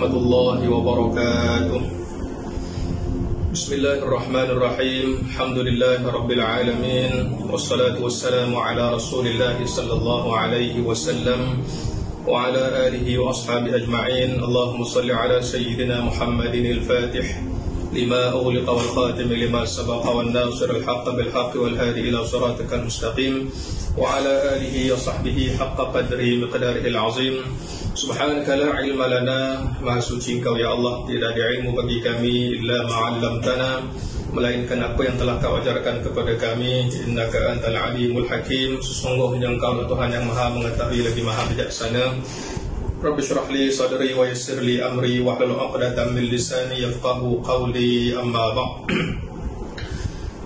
warahmatullahi wabarakatuh. Bismillahirrahmanirrahim. Alhamdulillahi rabbil alamin. Wassalatu wassalamu ala Rasulillah sallallahu alaihi wasallam wa ala alihi wa ashabihi ajma'in. Allahumma salli ala sayyidina Muhammadin al-Fatih lima ughliqa wal khatim lima sabaqa wan nasir al-haqq bil haqq wal hadi ila siratikal mustaqim wa ala alihi wa sahbihi haqqa qadrihi miqdarihi al-azim. Subhanaka la ilma lana, maha suci Engkau ya Allah, tidak ada ilmu bagi kami illa ma 'allamtana, melainkan apa yang telah Kau ajarkan kepada kami. Innaka antal alimul hakim, sesungguhnya Engkau adalah Tuhan yang maha mengetahui lagi maha bijaksana. Rabbi syrah li sadri wa yassir li amri wahlul 'uqdatam min lisani yafqahu qawli, amma ba'd.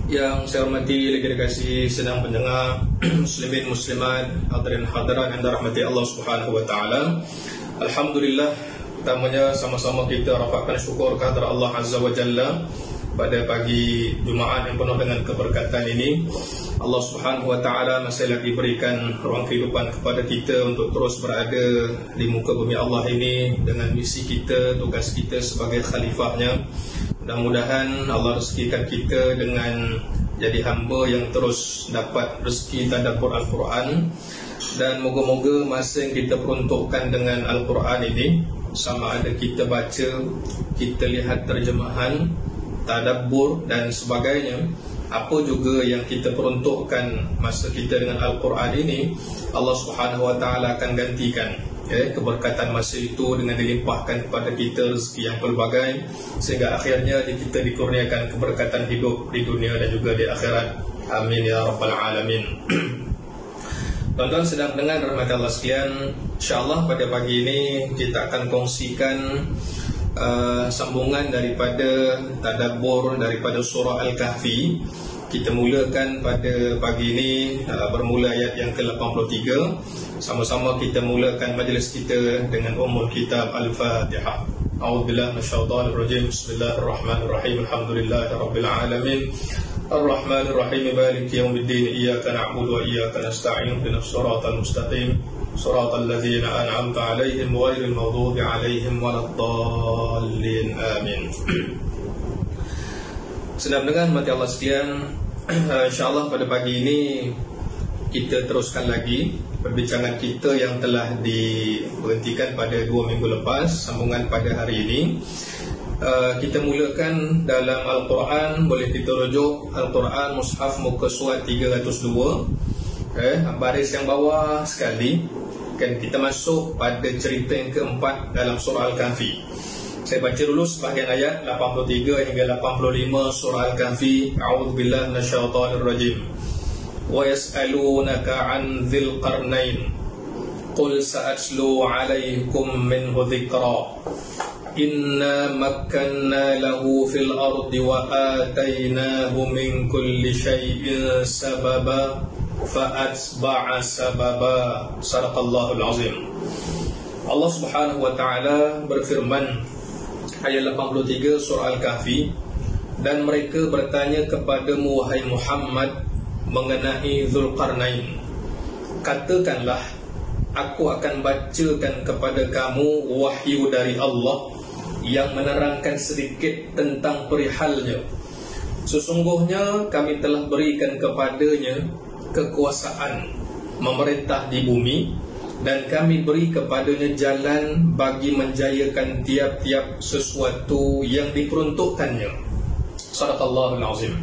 Yang saya hormati delegasi sedang pendengar, muslimin muslimat, hadirin hadirat yang dirahmati Allah Subhanahu wa taala. Alhamdulillah, pertamanya sama-sama kita rapatkan syukur kehadrat Allah Azza wa Jalla pada pagi Jumaat yang penuh dengan keberkatan ini. Allah Subhanahu wa taala masih lagi berikan ruang kehidupan kepada kita untuk terus berada di muka bumi Allah ini dengan misi kita, tugas kita sebagai khalifahnya. Mudah-mudahan Allah rezekikan kita dengan jadi hamba yang terus dapat rezeki tadabbur Al-Quran. Dan moga-moga masa yang kita peruntukkan dengan Al-Quran ini, sama ada kita baca, kita lihat terjemahan, tadabbur dan sebagainya, apa juga yang kita peruntukkan masa kita dengan Al-Quran ini, Allah Subhanahu wa taala akan gantikan keberkatan masa itu dengan dilimpahkan kepada kita rezeki yang pelbagai, sehingga akhirnya kita dikurniakan keberkatan hidup di dunia dan juga di akhirat. Amin ya rabbal alamin. Tuan-tuan sedang dengar rahmat Allah sekalian, insyaAllah pada pagi ini kita akan kongsikan sambungan daripada tadabbur daripada surah Al-Kahfi. Kita mulakan pada pagi ini bermula ayat yang ke-83. Sama-sama kita mulakan majlis kita dengan ummul kitab Al-Fatihah. A'udzubillahi minasyaitonir rajim. Bismillahirrahmanirrahim. Alhamdulillahirabbil alamin. Ar-Rahmanir Rahim. Maliki yaumiddin. Iyyaka na'budu wa iyyaka nasta'in. Ihdinas siratal mustaqim. Siratal ladzina an'amta 'alaihim ghairil maghdubi 'alaihim waladdallin. Amin. Sedang mendengar mati Allah sekalian, insyaAllah pada pagi ini kita teruskan lagi perbincangan kita yang telah diberhentikan pada 2 minggu lepas. Sambungan pada hari ini kita mulakan dalam Al-Quran. Boleh kita rujuk Al-Quran Mushaf muka surat 302, baris yang bawah sekali. Kita masuk pada cerita yang keempat dalam surah Al-Kahfi. Saya baca dulu sebahagian ayat 83 hingga 85 surah Al-Kahfi. A'udzubillahi minasyaitonir rajim. Wa yas'alunaka 'an dzil qarnain qul sa'atlu 'alaikum minhu dzikra inna makkanna lahu fil ardi wa atainahu min kulli syai'in sababa fa'atba'a sababa. Shadaqallahul azim. Allah Subhanahu wa taala berfirman, ayat 83 surah Al-Kahfi, dan mereka bertanya kepadamu wahai Muhammad mengenai Dzulqarnain. Katakanlah, aku akan bacakan kepada kamu wahyu dari Allah yang menerangkan sedikit tentang perihalnya. Sesungguhnya kami telah berikan kepadanya kekuasaan memerintah di bumi, dan kami beri kepadanya jalan bagi menjayakan tiap-tiap sesuatu yang diperuntukkannya. Shadaqallahul azim.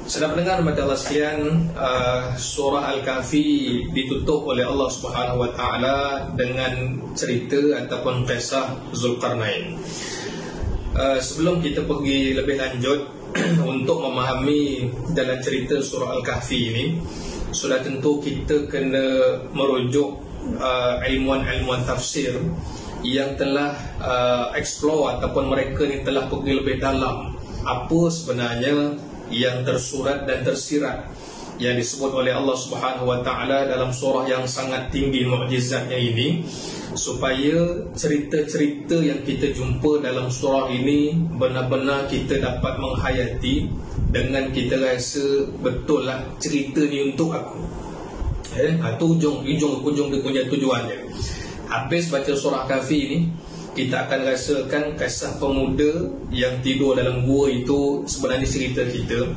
Sedang mendengar mata Allah sekalian, surah Al-Kahfi ditutup oleh Allah Subhanahu wa taala dengan cerita ataupun kisah Dzulqarnain. Sebelum kita pergi lebih lanjut untuk memahami dalam cerita surah Al-Kahfi ini, sudah tentu kita kena merujuk ilmuwan-ilmuwan tafsir yang telah explore ataupun mereka ni telah pergi lebih dalam apa sebenarnya yang tersurat dan tersirat yang disebut oleh Allah Subhanahu wa taala dalam surah yang sangat tinggi mukjizatnya ini, supaya cerita-cerita yang kita jumpa dalam surah ini benar-benar kita dapat menghayati dengan kita rasa betul lah cerita ni untuk aku. Itu ujung dia punya tujuannya. Habis baca surah Kahfi ini, kita akan rasakan kisah pemuda yang tidur dalam gua itu sebenarnya cerita kita.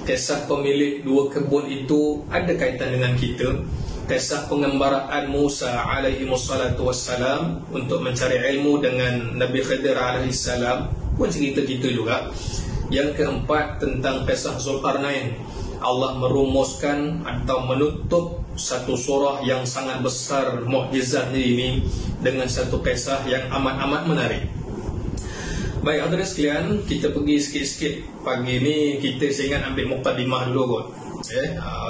Kisah pemilik dua kebun itu ada kaitan dengan kita. Kisah pengembaraan Musa alaihi wassalatu wassalam untuk mencari ilmu dengan Nabi Khidir alaihi salam pun cerita kita juga. Yang keempat tentang kisah Zulkarnain. Allah merumuskan atau menutup satu surah yang sangat besar mukjizatnya ini dengan satu kisah yang amat-amat menarik. Baik hadirin sekalian, kita pergi sikit-sikit pagi ni. Kita saya ingat ambil mukadimah dulu kot.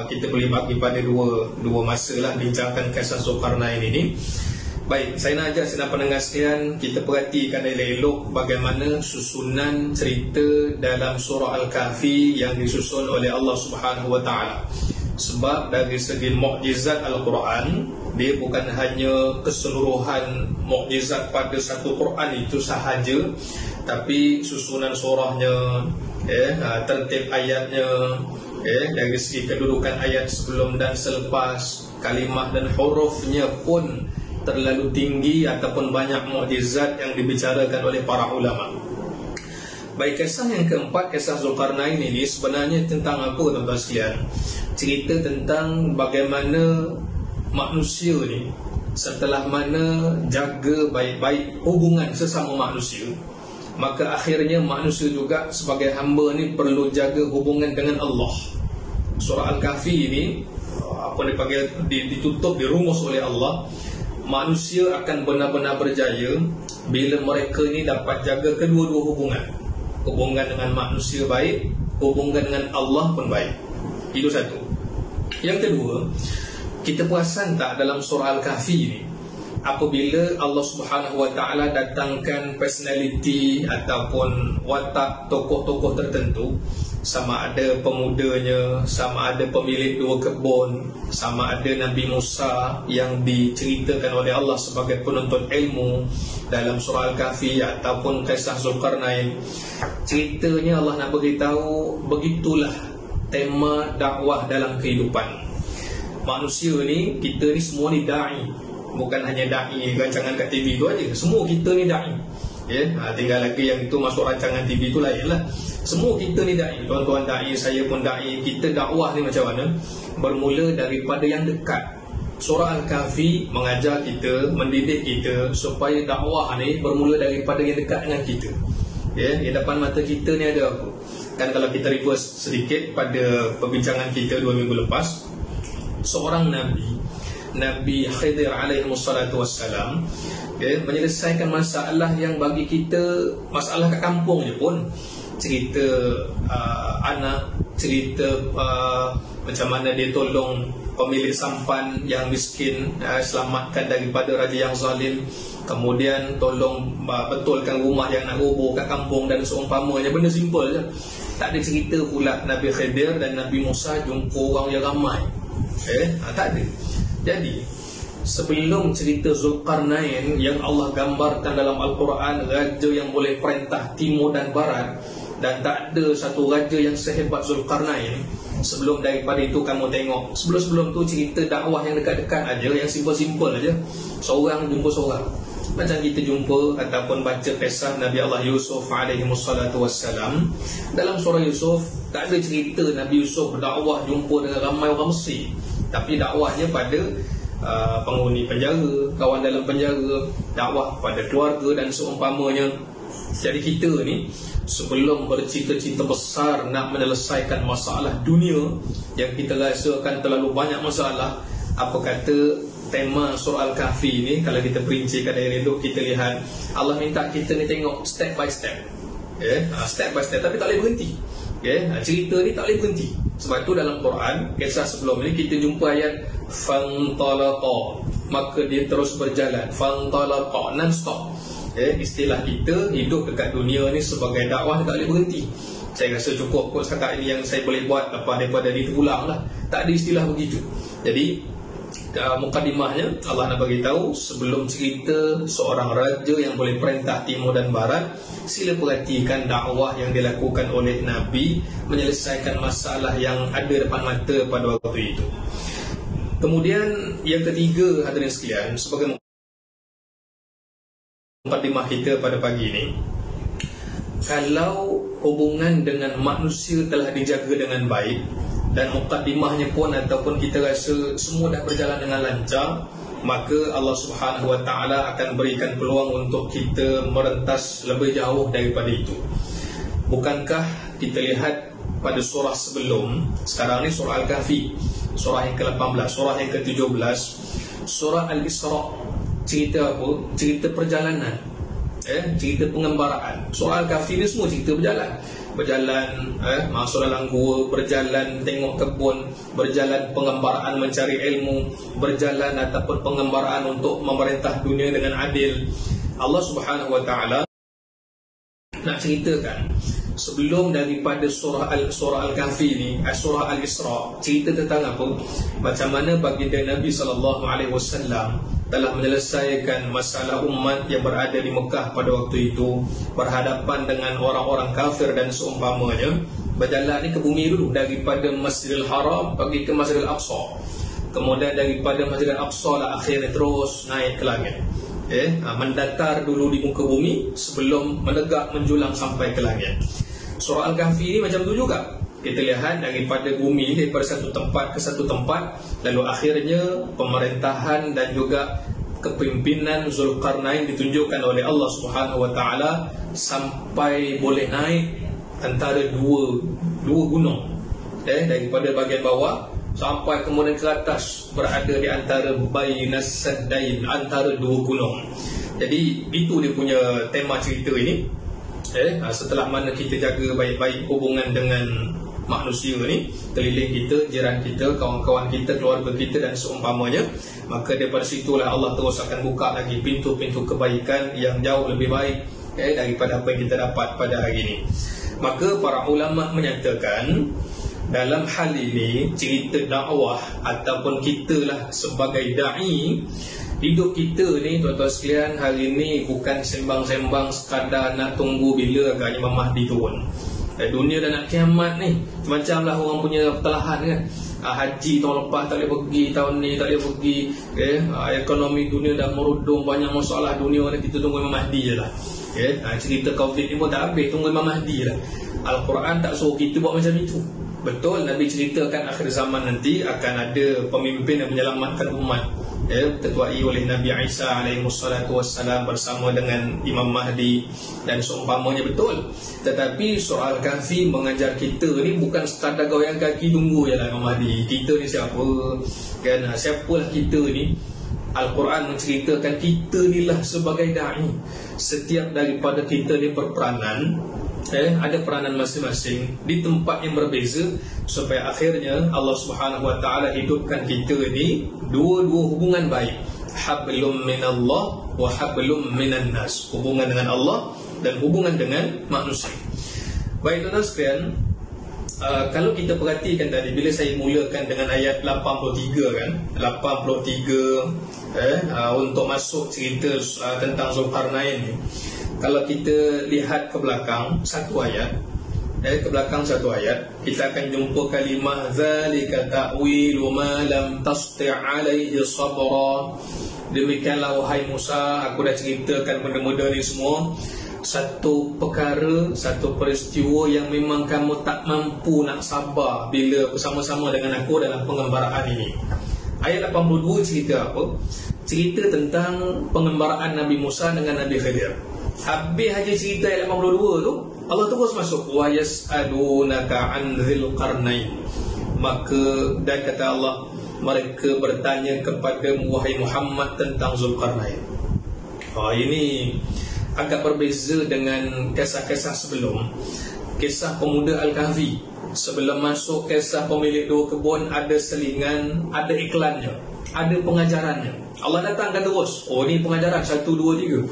Kita boleh bagi pada dua masa lah bincangkan kisah Zulkarnain ini. Baik, saya nak ajak senang pendengar sekalian, kita perhatikan elok-elok bagaimana susunan cerita dalam surah Al-Kahfi yang disusun oleh Allah Subhanahu Wa Taala. Sebab dari segi mukjizat Al-Quran, dia bukan hanya keseluruhan mukjizat pada satu Quran itu sahaja, tapi susunan surahnya, tertib ayatnya, dari segi kedudukan ayat sebelum dan selepas, kalimah dan hurufnya pun terlalu tinggi ataupun banyak mukjizat yang dibicarakan oleh para ulama. Baik, kisah yang keempat, kisah Zulkarnain ini sebenarnya tentang apa tuan-tuan sekalian? Cerita tentang bagaimana manusia ni setelah mana jaga baik-baik hubungan sesama manusia, maka akhirnya manusia juga sebagai hamba ni perlu jaga hubungan dengan Allah. Surah Al-Kahfi ini ditutup, dirumus oleh Allah. Manusia akan benar-benar berjaya bila mereka ni dapat jaga kedua-dua hubungan. Hubungan dengan manusia baik, hubungan dengan Allah pun baik. Itu satu. Yang kedua, kita perasan tak dalam surah Al-Kahfi ni, apabila Allah Subhanahu Wa Taala datangkan personality ataupun watak tokoh-tokoh tertentu, sama ada pemudanya, sama ada pemilik dua kebun, sama ada Nabi Musa yang diceritakan oleh Allah sebagai penuntut ilmu dalam surah Al-Kahfi, ataupun kisah Zulkarnain. Ceritanya Allah nak beritahu begitulah tema dakwah dalam kehidupan manusia ni. Kita ni semua ni da'i, bukan hanya da'i rancangan kat TV tu aja. Semua kita ni da'i. Tinggal lagi yang itu masuk rancangan TV tu lain lah. Semua kita ni da'i, tuan-tuan da'i, saya pun da'i. Kita dakwah ni macam mana? Bermula daripada yang dekat. Surah Al-Kahfi mengajar kita, mendidik kita supaya dakwah ni bermula daripada yang dekat dengan kita. Di depan mata kita ni ada apa? Kan kalau kita reverse sedikit pada perbincangan kita 2 minggu lepas, seorang Nabi Khidir alaihi wassalatu wassalam, menyelesaikan masalah yang bagi kita masalah kat kampung je pun. Cerita anak, cerita macam mana dia tolong pemilik sampan yang miskin, selamatkan daripada raja yang zalim, kemudian tolong betulkan rumah yang nak roboh kat kampung dan seumpamanya. Benda simple je. Tak ada cerita pula Nabi Khidir dan Nabi Musa jumpa orang yang ramai. Tak ada. Jadi sebelum cerita Zulkarnain yang Allah gambarkan dalam Al-Quran, raja yang boleh perintah timur dan barat, dan tak ada satu raja yang sehebat Zulkarnain. Sebelum daripada itu kamu tengok, sebelum tu cerita dakwah yang dekat-dekat aja, yang simple-simple aja. Seorang jumpa seorang. Macam kita jumpa ataupun baca kisah Nabi Allah Yusuf alaihi wassalatu wassalam. Dalam surah Yusuf tak ada cerita Nabi Yusuf berdakwah jumpa dengan ramai orang Mesir, tapi dakwahnya pada penghuni penjara, kawan dalam penjara, dakwah pada keluarga dan seumpamanya. Jadi kita ni sebelum bercita-cita besar nak menyelesaikan masalah dunia yang kita rasakan terlalu banyak masalah, apa kata tema surah Al-Kahfi ni, kalau kita perincikan dari itu, kita lihat Allah minta kita ni tengok step by step. Step by step, tapi tak boleh berhenti. Cerita ni tak boleh berhenti. Sebab tu dalam Quran, kisah sebelum ni kita jumpa ayat fantalaqa, maka dia terus berjalan. Fantalaqa, non-stop. Istilah kita hidup dekat dunia ni sebagai dakwah tak boleh berhenti. Saya rasa cukup kot setakat ini yang saya boleh buat. Lepas daripada ni terulang lah. Tak ada istilah begitu. Jadi mukadimahnya Allah nak beritahu sebelum cerita seorang raja yang boleh perintah timur dan barat, sila perhatikan dakwah yang dilakukan oleh Nabi menyelesaikan masalah yang ada depan mata pada waktu itu. Kemudian yang ketiga hadirin sekalian, sebagai mukadimah kita pada pagi ini, kalau hubungan dengan manusia telah dijaga dengan baik dan mukadimahnya pun ataupun kita rasa semua dah berjalan dengan lancar, maka Allah Subhanahu Wa Taala akan berikan peluang untuk kita merentas lebih jauh daripada itu. Bukankah kita lihat pada surah sebelum sekarang ni, surah Al-Kahfi, surah yang ke-18, surah yang ke-17, surah Al-Isra, cerita apa? Cerita perjalanan, cerita pengembaraan. Surah Al-Kahfi ni semua cerita berjalan, masuk dalam gua, berjalan tengok kebun, berjalan pengembaraan mencari ilmu, berjalan ataupun pengembaraan untuk memerintah dunia dengan adil. Allah Subhanahu Wa Taala nak ceritakan sebelum daripada surah Al-Kahfi ni, surah Al-Isra, cerita tentang apa? Macam mana baginda Nabi SAW telah menyelesaikan masalah umat yang berada di Mekah pada waktu itu, berhadapan dengan orang-orang kafir dan seumpamanya. Berjalan ni ke bumi dulu, daripada Masjidil Haram pergi ke Masjidil Aqsa, kemudian daripada Masjidil Aqsa lah akhirnya terus naik ke langit. Mendatar dulu di muka bumi sebelum menegak menjulang sampai ke langit. Surah Al-Kahfi ni macam tu juga. Kita lihat daripada bumi, daripada satu tempat ke satu tempat, lalu akhirnya pemerintahan dan juga kepimpinan Zulkarnain ditunjukkan oleh Allah Subhanahu Wa Taala sampai boleh naik antara dua gunung, daripada bahagian bawah sampai kemudian ke atas, berada di antara bainas saddain, antara dua gunung. Jadi itu dia punya tema cerita ini. Setelah mana kita jaga baik-baik hubungan dengan manusia ni, keliling kita, jiran kita, kawan-kawan kita, keluarga kita dan seumpamanya, maka daripada situlah Allah terus akan buka lagi pintu-pintu kebaikan yang jauh lebih baik daripada apa yang kita dapat pada hari ini. Maka para ulama menyatakan dalam hal ini, cerita dakwah ataupun kita lah sebagai da'i, hidup kita ni tuan-tuan sekalian hari ni bukan sembang-sembang sekadar nak tunggu bila agak Imam Mahdi turun. Dunia dah nak kiamat ni. Macam lah orang punya pertelahan kan, haji tahun lepas tak boleh pergi, tahun ni tak boleh pergi, ekonomi dunia dah merudung, banyak masalah dunia ni, kita tunggu Imam Mahdi je lah. Cerita Covid ni pun tak habis, tunggu Imam Mahdi lah. Al-Quran tak suruh kita buat macam itu. Betul, Nabi ceritakan akhir zaman nanti akan ada pemimpin yang menyelamatkan umat, diketuai oleh Nabi Isa alaihissalam bersama dengan Imam Mahdi dan seumpamanya. Betul. Tetapi surah Al-Kahfi mengajar kita ni bukan sekadar goyang kaki tunggu je lah Imam Mahdi. Kita ni siapa? Kan, siapalah kita ni? Al-Quran menceritakan kita ni lah sebagai da'i. Setiap daripada kita ni berperanan, ada peranan masing-masing di tempat yang berbeza, supaya akhirnya Allah Subhanahu Wa Taala hidupkan kita ni dua-dua hubungan baik, hablum minallah wa hablum minan nas, hubungan dengan Allah dan hubungan dengan manusia. Baik tuan-tuan sekalian, kalau kita perhatikan tadi bila saya mulakan dengan ayat 83 kan, 83 untuk masuk cerita tentang Zulkarnain ni. Kalau kita lihat ke belakang satu ayat, kita akan jumpa kalimah zalika ta'wilu ma lam tasti' alaihi sabra. Demikianlah wahai Musa, aku dah ceritakan benda-benda ni semua. Satu perkara, satu peristiwa yang memang kamu tak mampu nak sabar bila bersama-sama dengan aku dalam pengembaraan ini. Ayat 82 cerita apa? Cerita tentang pengembaraan Nabi Musa dengan Nabi Khidir. Habis aja cerita ayat 82 tu, Allah terus masuk wa yas'alunaka 'an dzil qarnain. Maka dan kata Allah, mereka bertanya kepada wahai Muhammad tentang Zulkarnain. Ini agak berbeza dengan kisah-kisah sebelum. Kisah pemuda Al-Kahfi, sebelum masuk kisah pemilik dua kebun, ada selingan, ada iklannya, ada pengajarannya. Allah datangkan terus, ni pengajaran 1, 2, 3.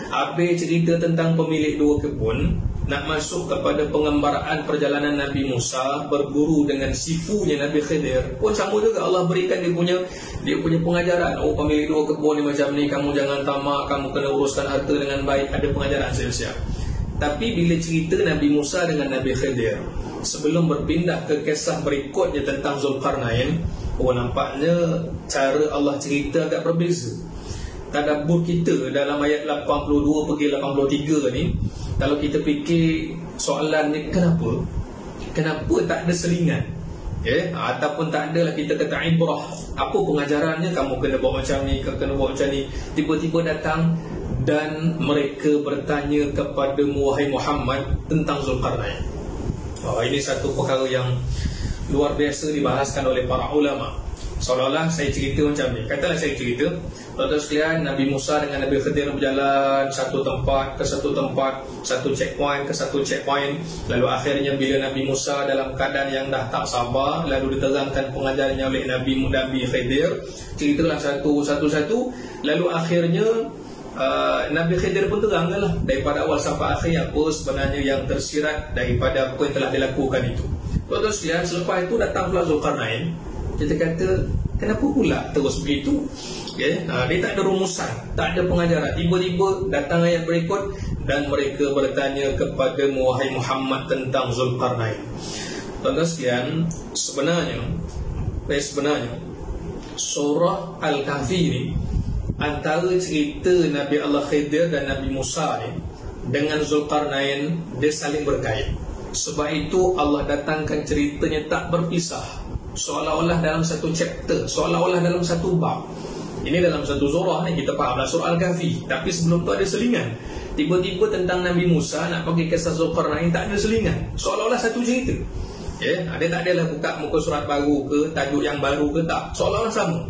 Habis cerita tentang pemilik dua kebun, nak masuk kepada pengembaraan perjalanan Nabi Musa berguru dengan sifunya Nabi Khidir, pun sama juga Allah berikan dia punya pengajaran. Pemilik dua kebun ni macam ni, kamu jangan tamak, kamu kena uruskan harta dengan baik, ada pengajaran siap-siap. Tapi bila cerita Nabi Musa dengan Nabi Khidir, sebelum berpindah ke kisah berikutnya tentang Zulkarnain, nampaknya cara Allah cerita agak berbeza. tadabbur kita dalam ayat 82 pergi 83 ni, kalau kita fikir soalan ni kenapa tak ada selingan, ataupun tak adalah kita kata ibrah, apa pengajarannya, kamu kena buat macam ni, kena buat macam ni, tiba-tiba datang dan mereka bertanya kepada wahai Muhammad tentang Zulkarnain. Ini satu perkara yang luar biasa dibahaskan oleh para ulama. Seolah-olah saya cerita macam ni. Katalah saya cerita, tuan-tuan sekalian, Nabi Musa dengan Nabi Khidir berjalan satu tempat ke satu tempat, satu checkpoint ke satu checkpoint. Lalu akhirnya bila Nabi Musa dalam keadaan yang dah tak sabar, lalu diterangkan pengajarannya oleh Nabi Khidir, ceritalah satu-satu. Lalu akhirnya Nabi Khidir pun terangkanlah daripada awal sampai akhir apa sebenarnya yang tersirat daripada apa yang telah dilakukan itu. Tuan-tuan sekalian, selepas itu datang pula Zulkarnain. Kita kata, kenapa pula terus begitu? Dia tak ada rumusan, tak ada pengajaran. Tiba-tiba datang ayat berikut, dan mereka bertanya kepada wahai Muhammad tentang Zulkarnain. Tuan-tuan sekalian, sebenarnya surah Al-Kahfi ni, antara cerita Nabi Allah Khidir dan Nabi Musa ni dengan Zulkarnain, dia saling berkait. Sebab itu Allah datangkan ceritanya tak berpisah, seolah-olah dalam satu chapter, seolah-olah dalam satu bab. Ini dalam satu surah ni kita fahamlah surah Al-Kahfi, tapi sebelum tu ada selingan. Tiba-tiba tentang Nabi Musa nak bagi kisah Zulkarnain, tak ada selingan, seolah-olah satu cerita. Dia tak adalah buka muka surat baru ke, tajuk yang baru ke, tak, seolah-olah sama.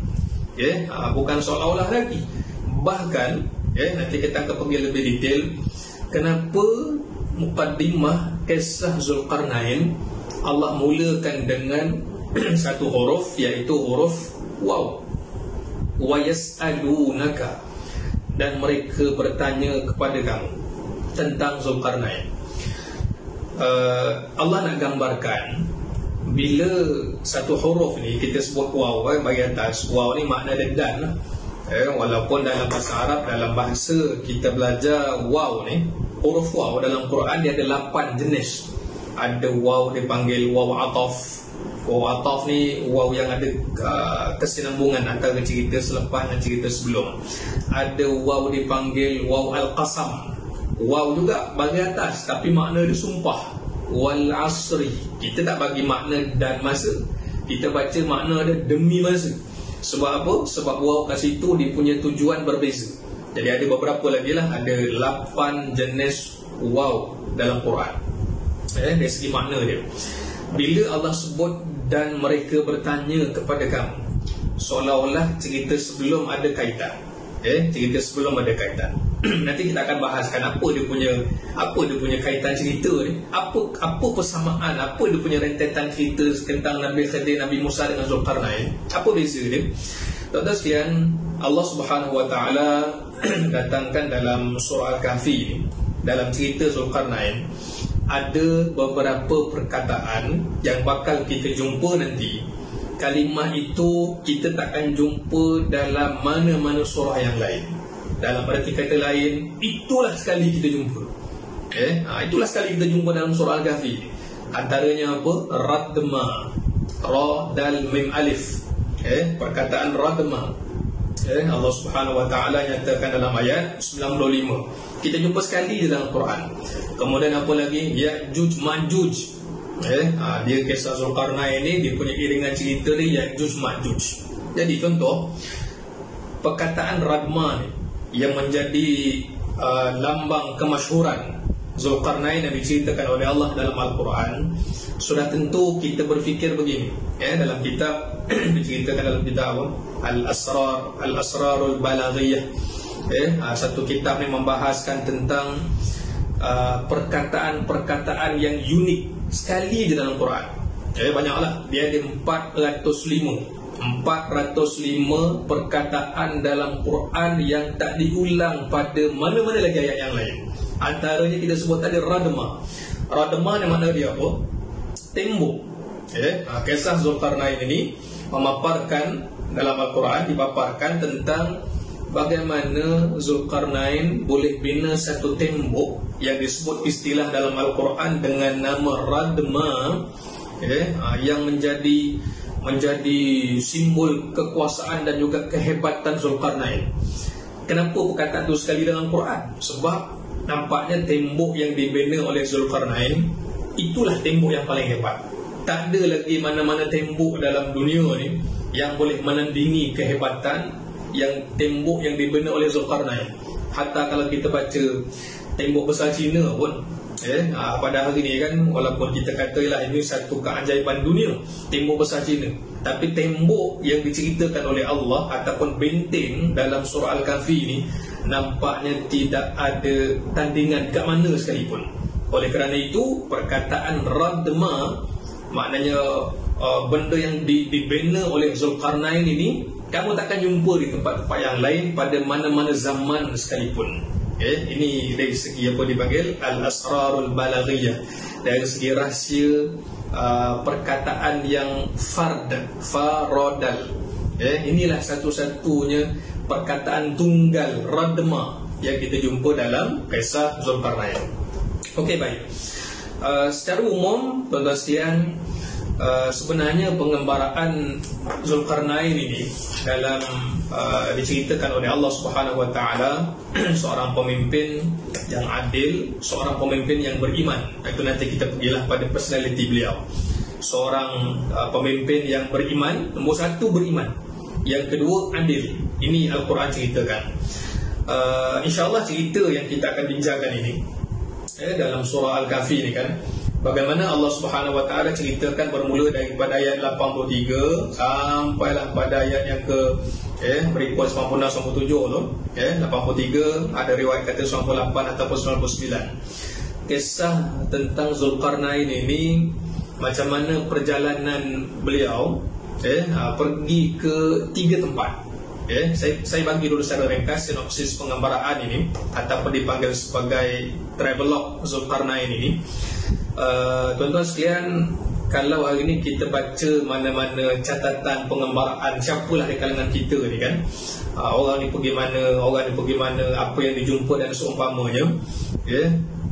Bukan seolah-olah lagi. Bahkan nanti kita akan pergi lebih detail kenapa muqaddimah kisah Zulkarnain Allah mulakan dengan satu huruf, iaitu huruf waw. Wa yas'alunaka, dan mereka bertanya kepada kamu tentang Zulkarnain. Allah nak gambarkan bila satu huruf ni kita sebut waw bagi atas. Waw ni makna dan walaupun dalam bahasa Arab, dalam bahasa kita belajar waw ni, huruf waw dalam Quran dia ada 8 jenis. Ada waw dipanggil waw ataf. Waw ataf ni waw yang ada kesinambungan antara cerita selepas dan cerita sebelum. Ada waw dipanggil waw al-qasam. Waw juga bagi atas tapi makna dia sumpah. Wal asri, kita tak bagi makna dan masa, kita baca makna dia demi masa. Sebab apa? Sebab waw kat situ dia punya tujuan berbeza. Jadi ada beberapa lagi lah, ada 8 jenis waw dalam Quran dari segi makna dia. Bila Allah sebut dan mereka bertanya kepada kamu, seolah-olah cerita sebelum ada kaitan. Cerita sebelum ada kaitan. Nanti kita akan bahaskan apa dia punya kaitan cerita ni, apa persamaan, apa dia punya rentetan cerita tentang Nabi Khidir, Nabi Musa dengan Zulkarnain, apa beza dia. Tuan-tuan sekalian, Allah Subhanahu wa taala datangkan dalam surah Al-Kahfi, dalam cerita Zulkarnain, ada beberapa perkataan yang bakal kita jumpa nanti. Kalimah itu kita takkan jumpa dalam mana-mana surah yang lain. Dalam arti kata lain, itulah sekali kita jumpa. Itulah sekali kita jumpa dalam surah Al-Kahfi. Antaranya apa? Radma, ra dal mim alif. Perkataan radma. Allah Subhanahu wa taala nyatakan dalam ayat 95. Kita jumpa sekali di dalam Quran. Kemudian apa lagi? Ya'juj Ma'juj. Dia kisah Zulkarnain ni, dia punya iringan cerita ni Ya'juj Ma'juj. Jadi contoh perkataan radma ni yang menjadi lambang kemasyhuran Zulkarnain yang diceritakan oleh Allah dalam Al-Quran, sudah tentu kita berfikir begini. Dalam kitab diceritakan dalam kitab Al-Asrarul Balaghiyah. Satu kitab ni membahaskan tentang perkataan-perkataan yang unik sekali di dalam Quran. Banyaklah, dia ada 405 perkataan dalam Quran yang tak diulang pada mana-mana lagi ayat yang lain. Antaranya kita sebut tadi radma. Radma ni makna dia apa? Tembok. Kisah Zulkarnain ini memaparkan dalam Al-Quran, dipaparkan tentang bagaimana Zulkarnain boleh bina satu tembok yang disebut istilah dalam Al-Quran dengan nama radma, yang menjadi simbol kekuasaan dan juga kehebatan Zulkarnain. Kenapa perkataan itu sekali dalam Quran? Sebab nampaknya tembok yang dibina oleh Zulkarnain itulah tembok yang paling hebat. Tak ada lagi mana-mana tembok dalam dunia ni yang boleh menandingi kehebatan yang tembok yang dibina oleh Zulkarnain. Hatta kalau kita baca tembok besar Cina pun, pada hari ni kan, walaupun kita katalah ini satu keajaiban dunia, tembok besar Cina, tapi tembok yang diceritakan oleh Allah ataupun benteng dalam surah Al-Kahfi ni nampaknya tidak ada tandingan kat mana sekalipun. Oleh kerana itu, perkataan radma, maknanya benda yang dibina oleh Zulkarnain ini kamu takkan jumpa di tempat-tempat yang lain pada mana-mana zaman sekalipun. Ini dari segi apa dipanggil al-asrarul balaghiyah, dari segi rahsia perkataan yang faradal. Inilah satu-satunya perkataan tunggal radma yang kita jumpa dalam kisah Zulkarnain. Okey, baik. Secara umum, tuan-tuan sekalian, sebenarnya pengembaraan Zulkarnain ini dalam diceritakan oleh Allah Subhanahu Wa Taala seorang pemimpin yang adil, seorang pemimpin yang beriman. Itu nanti kita pergilah pada personality beliau. Seorang pemimpin yang beriman, nombor satu beriman, yang kedua adil. Ini Al-Quran ceritakan. InsyaAllah cerita yang kita akan bincangkan ini dalam surah Al-Kahfi ni kan, bagaimana Allah Subhanahu Wa Taala ceritakan bermula daripada ayat 83 sampailah pada ayat yang ke berikut 96-97 tu. 83 ada riwayat kata 98 ataupun 99. Kisah tentang Zulkarnain ini, macam mana perjalanan beliau pergi ke 3 tempat. Saya bagi dulu secara ringkas sinopsis pengembaraan ini ataupun dipanggil sebagai travelog Zulkarnain ini. Tuan-tuan sekalian, kalau hari ini kita baca mana-mana catatan pengembaraan siapalah di kalangan kita ni kan, orang ni pergi mana, orang ni pergi mana, apa yang dijumpa dan seumpamanya,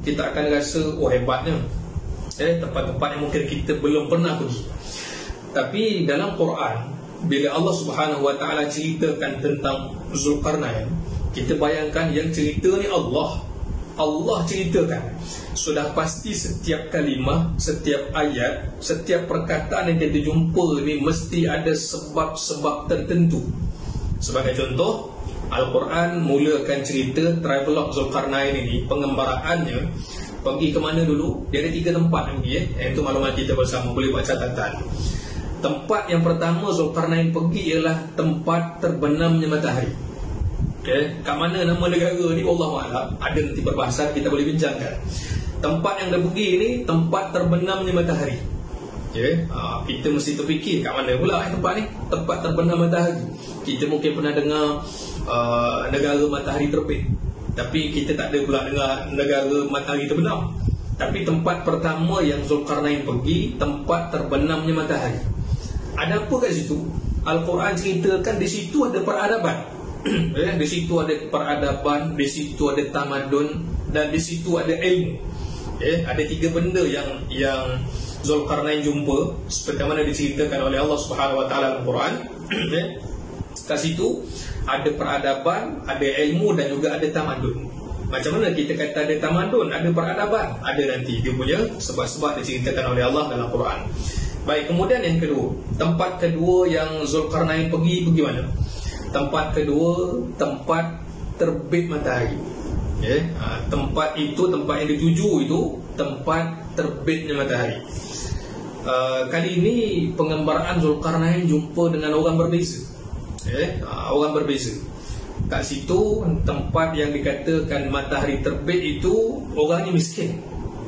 kita akan rasa hebatnya tempat-tempat yang mungkin kita belum pernah pergi. Tapi dalam Quran, bila Allah Subhanahu Wa Taala ceritakan tentang Zulkarnain, kita bayangkan yang cerita ni Allah ceritakan. Sudah pasti setiap kalimah, setiap ayat, setiap perkataan yang kita jumpa ni mesti ada sebab-sebab tertentu. Sebagai contoh, Al-Quran mulakan cerita travelog Zulkarnain ini, pengembaraannya pergi ke mana dulu? Dia ada 3 tempat lagi. Itu maklumat kita bersama, boleh buat catatan. Tempat yang pertama Zulkarnain pergi ialah tempat terbenamnya matahari. Kat mana nama negara ni Wallahualam, ada nanti perbahasan kita boleh bincangkan. Tempat yang dia pergi ni tempat terbenamnya matahari. Kita mesti terfikir kat mana pula tempat ni, tempat terbenam matahari. Kita mungkin pernah dengar negara matahari terbit, tapi kita tak ada pula dengar negara matahari terbenam. Tapi tempat pertama yang Zulkarnain pergi, tempat terbenamnya matahari. Ada apa kat situ? Al-Quran ceritakan di situ ada peradaban. Di situ ada peradaban, di situ ada tamadun, dan di situ ada ilmu. Ada 3 benda yang Zulkarnain jumpa seperti mana diceritakan oleh Allah Subhanahu Wa Taala dalam Quran. Kat situ ada peradaban, ada ilmu dan juga ada tamadun. Macam mana kita kata ada tamadun, ada peradaban? Ada nanti dia punya sebab-sebab diceritakan oleh Allah dalam Quran. Baik, kemudian yang kedua, tempat kedua yang Zulkarnain pergi mana? Tempat kedua, tempat terbit matahari. Tempat itu, tempat yang dituju itu tempat terbitnya matahari. Kali ini pengembaraan Zulkarnain jumpa dengan orang berbeza. Orang berbeza. Kat situ tempat yang dikatakan matahari terbit itu orangnya miskin.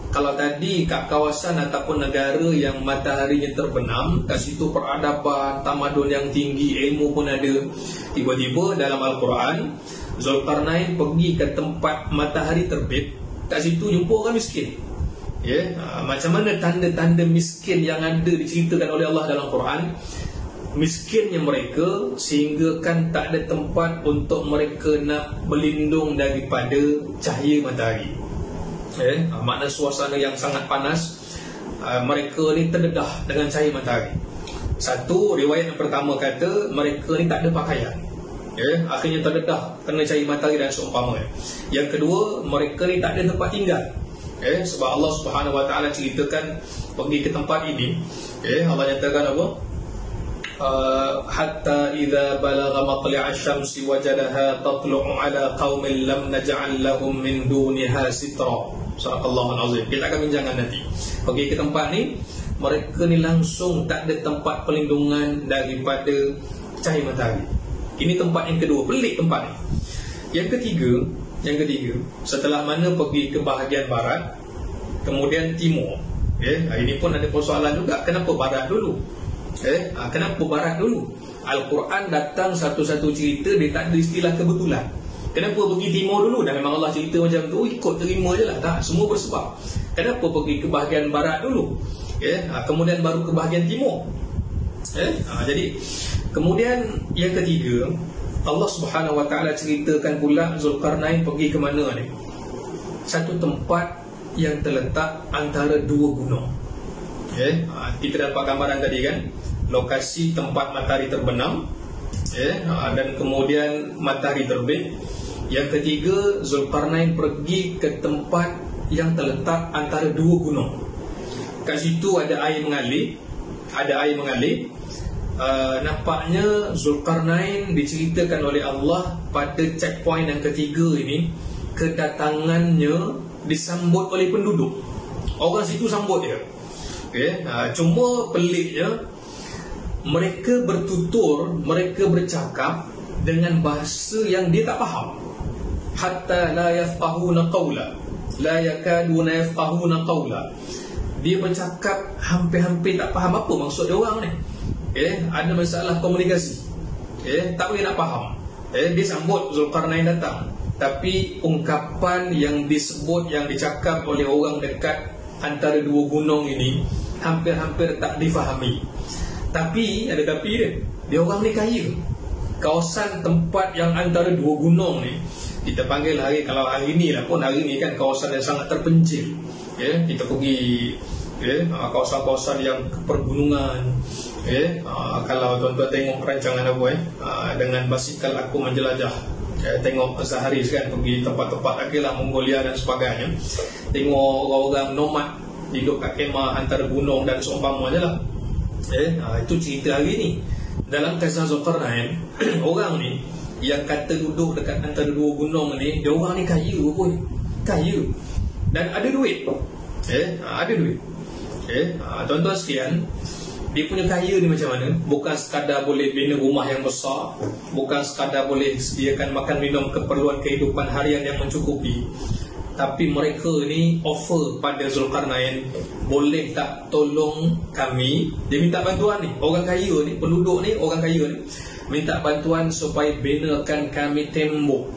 Kalau tadi kat kawasan ataupun negara yang mataharinya terbenam, kat situ peradaban, tamadun yang tinggi, ilmu pun ada. Tiba-tiba dalam Al-Quran, Zulkarnain pergi ke tempat matahari terbit, kat situ jumpa orang miskin. Macam mana tanda-tanda miskin yang ada diceritakan oleh Allah dalam Quran? Miskinnya mereka sehingga kan tak ada tempat untuk mereka nak berlindung daripada cahaya matahari. Makna suasana yang sangat panas, mereka ni terdedah dengan cahaya matahari. Satu, riwayat yang pertama kata mereka ni tak ada pakaian. akhirnya terdedah kena cari matahari dan seumpamanya. Yang kedua, mereka ni tak ada tempat tinggal. Sebab Allah Subhanahu Wa Taala ceritakan pergi ke tempat ini, Allah nyatakan apa? Hatta idza balagha matli'a asy-syamsi wajadaha tatlu'u 'ala qaumin lam naj'al lahum min duniha sitra. Subhanallahul azim. Kita akan bincangkan nanti. Pergi ke tempat ni, mereka ni langsung tak ada tempat perlindungan daripada cahaya matahari. Ini tempat yang kedua, pelik tempat ni. Yang ketiga, setelah mana pergi ke bahagian barat, kemudian timur. Ini pun ada persoalan juga, kenapa barat dulu? Kenapa barat dulu? Al-Quran datang satu-satu cerita, dia tak ada istilah kebetulan. Kenapa pergi timur dulu? Dan memang Allah cerita macam tu, ikut terima je lah. Tak, semua bersebab. Kenapa pergi ke bahagian barat dulu? Kemudian baru ke bahagian timur. Jadi kemudian yang ketiga, Allah Subhanahu Wa Taala ceritakan pula Zulkarnain pergi ke mana ni? Satu tempat yang terletak antara dua gunung. Kita dapat gambaran tadi kan, lokasi tempat matahari terbenam, dan kemudian matahari terbit. Yang ketiga, Zulkarnain pergi ke tempat yang terletak antara dua gunung. Kat situ ada air mengalir. Nampaknya Zulkarnain diceritakan oleh Allah pada checkpoint yang ketiga ini, kedatangannya disambut oleh penduduk. Orang situ sambut dia. Cuma peliknya, mereka bertutur, mereka bercakap dengan bahasa yang dia tak faham. Hatta la yafqahuna qawla, la yakaduna yafqahuna qawla. Dia bercakap hampir-hampir tak faham apa maksud dia orang ni. Ada masalah komunikasi. Tak boleh nak faham. Dia sambut Zulkarnain datang, tapi ungkapan yang disebut, yang dicakap oleh orang dekat antara dua gunung ini hampir-hampir tak difahami. Tapi ada tapi dia orang ni kaya. Kawasan tempat yang antara dua gunung ni, kita panggil kalau hari ni lah pun, hari ni kan kawasan yang sangat terpencil. Kita pergi kawasan-kawasan yang pergunungan. Kalau tuan-tuan tengok rancangan apa dengan basikal aku menjelajah, tengok sehari kan, pergi tempat-tempat lagi lah, Mongolia dan sebagainya. Tengok orang-orang nomad hidup kat kemah antara gunung dan seumpamanya lah. Itu cerita hari ni. Dalam kisah Zulkarnain, orang ni yang kata duduk dekat antara dua gunung ni, dia orang ni kaya pun, kaya dan ada duit. Ada duit. Tuan-tuan sekalian, dia punya kaya ni macam mana? Bukan sekadar boleh bina rumah yang besar, bukan sekadar boleh sediakan makan minum keperluan kehidupan harian yang mencukupi, tapi mereka ni offer pada Zulkarnain, boleh tak tolong kami? Dia minta bantuan ni, orang kaya ni, penduduk ni, orang kaya ni minta bantuan supaya binakan kami tembok.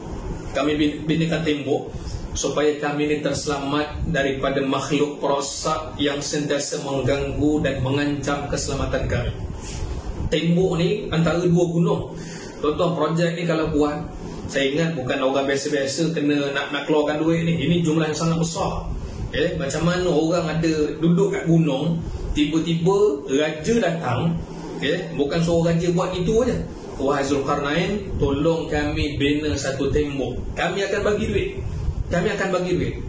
Kami binakan tembok supaya kami ni terselamat daripada makhluk perosak yang sentiasa mengganggu dan mengancam keselamatan kami. Tembok ni antara dua gunung. Tuan-tuan, projek ni kalau buat, saya ingat bukan orang biasa-biasa kena nak keluarkan duit ni. Ini jumlah yang sangat besar. Macam mana orang ada duduk kat gunung, tiba-tiba raja datang, bukan seorang raja buat itu aja. Wahai Zulkarnain, tolong kami bina satu tembok. Kami akan bagi duit.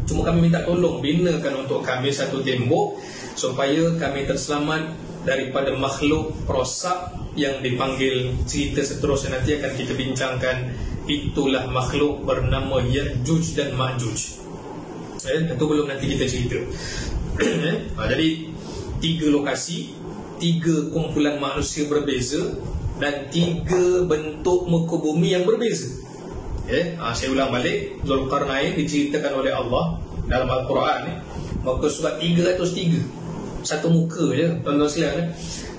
Cuma kami minta tolong binakan untuk kami satu tembok supaya kami terselamat daripada makhluk perosak yang dipanggil, cerita seterusnya nanti akan kita bincangkan. Itulah makhluk bernama Ya'juj dan Ma'juj. Itu belum nanti kita cerita. Jadi 3 lokasi, 3 kumpulan manusia berbeza, dan 3 bentuk muka bumi yang berbeza. Saya ulang balik, Zulkarnain diceritakan oleh Allah dalam Al-Quran muka surat 303. Satu muka je, tuan-tuan sekalian.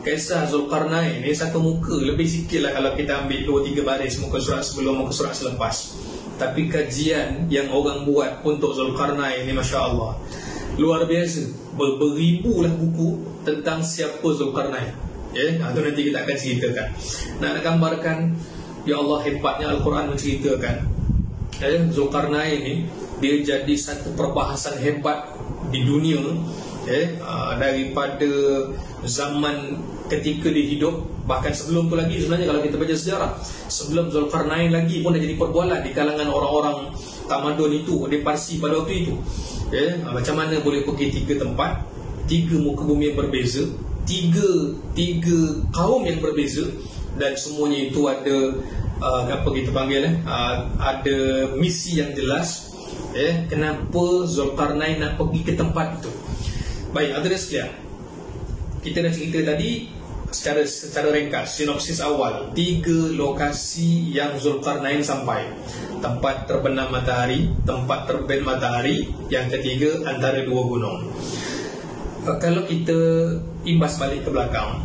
Kisah Zulkarnain ni satu muka, lebih sikit lah kalau kita ambil 2-3 baris muka surat sebelum, muka surat selepas. Tapi kajian yang orang buat untuk Zulkarnain ni, Masya Allah, luar biasa. Beribu lah buku tentang siapa Zulkarnain. Itu nanti kita akan ceritakan. Nak gambarkan, ya Allah, hebatnya Al-Quran menceritakan Zulkarnain ni, dia jadi satu perbahasan hebat di dunia daripada zaman ketika dia hidup, bahkan sebelum tu lagi sebenarnya kalau kita baca sejarah, sebelum Zulkarnain lagi pun dah jadi perbualan di kalangan orang-orang tamadun itu di Parsi pada waktu itu. Macam mana boleh pergi 3 tempat, 3 muka bumi yang berbeza, tiga kaum yang berbeza, dan semuanya itu ada apa kita panggil ada misi yang jelas. Kenapa Zulkarnain nak pergi ke tempat itu? Baik, ada sekian. Kita dah cerita tadi secara ringkas, sinopsis awal 3 lokasi yang Zulkarnain sampai. Tempat terbenam matahari, tempat terbit matahari, yang ketiga antara 2 gunung. Kalau kita imbas balik ke belakang,